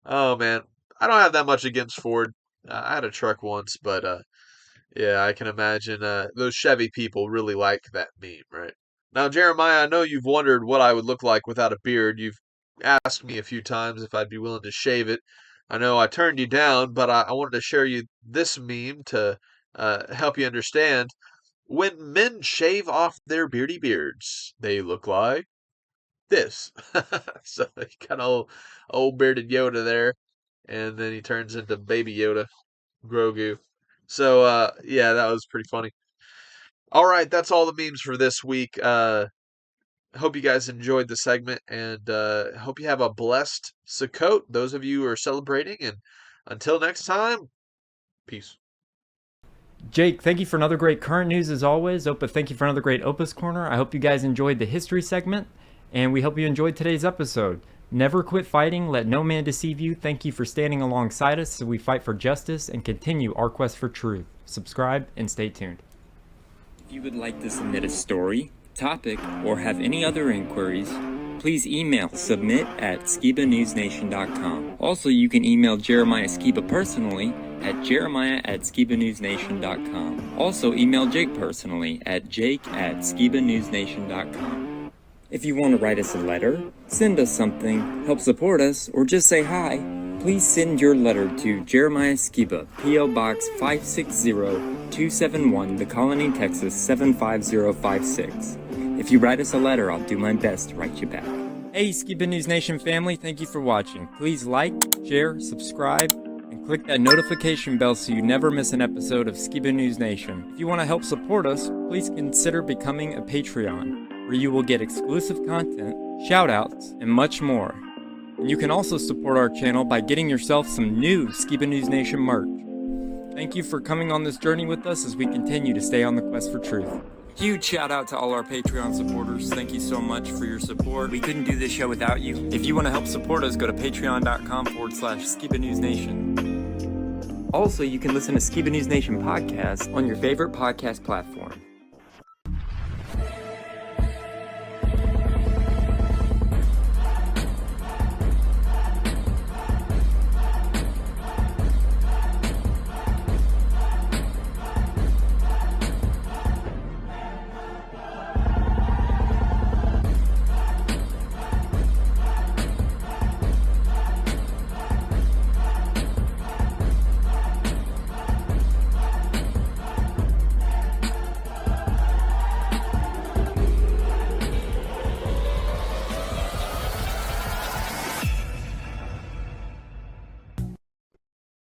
Oh man, I don't have that much against Ford. I had a truck once, but yeah, I can imagine those Chevy people really like that meme, right? Now, Jeremiah, I know you've wondered what I would look like without a beard. You've asked me a few times if I'd be willing to shave it. I know I turned you down, but I wanted to share you this meme to help you understand. When men shave off their beardy beards, they look like this. So you got old bearded Yoda there, and then he turns into baby Yoda, Grogu. So yeah, that was pretty funny. All right, that's all the memes for this week. Hope you guys enjoyed the segment, and hope you have a blessed Sukkot, those of you who are celebrating, and until next time, peace. Jake, thank you for another great current news as always. Opa, thank you for another great Opus Corner. I hope you guys enjoyed the history segment, and we hope you enjoyed today's episode. Never quit fighting, let no man deceive you. Thank you for standing alongside us as we fight for justice and continue our quest for truth. Subscribe and stay tuned. If you would like to submit a story, topic, or have any other inquiries, please email submit@skibanewsnation.com. Also, you can email Jeremiah Skiba personally at jeremiah@skibanewsnation.com. Also, email Jake personally at jake@skibanewsnation.com. If you want to write us a letter, send us something, help support us, or just say hi, please send your letter to Jeremiah Skiba, P.O. Box 560-271, The Colony, Texas 75056. If you write us a letter, I'll do my best to write you back. Hey Skiba News Nation family, thank you for watching. Please like, share, subscribe, and click that notification bell so you never miss an episode of Skiba News Nation. If you want to help support us, please consider becoming a Patreon, where you will get exclusive content, shoutouts, and much more. And you can also support our channel by getting yourself some new Skiba News Nation merch. Thank you for coming on this journey with us as we continue to stay on the quest for truth. Huge shout out to all our Patreon supporters. Thank you so much for your support. We couldn't do this show without you. If you want to help support us, go to patreon.com/Skiba News Nation. Also, you can listen to Skiba News Nation podcast on your favorite podcast platform.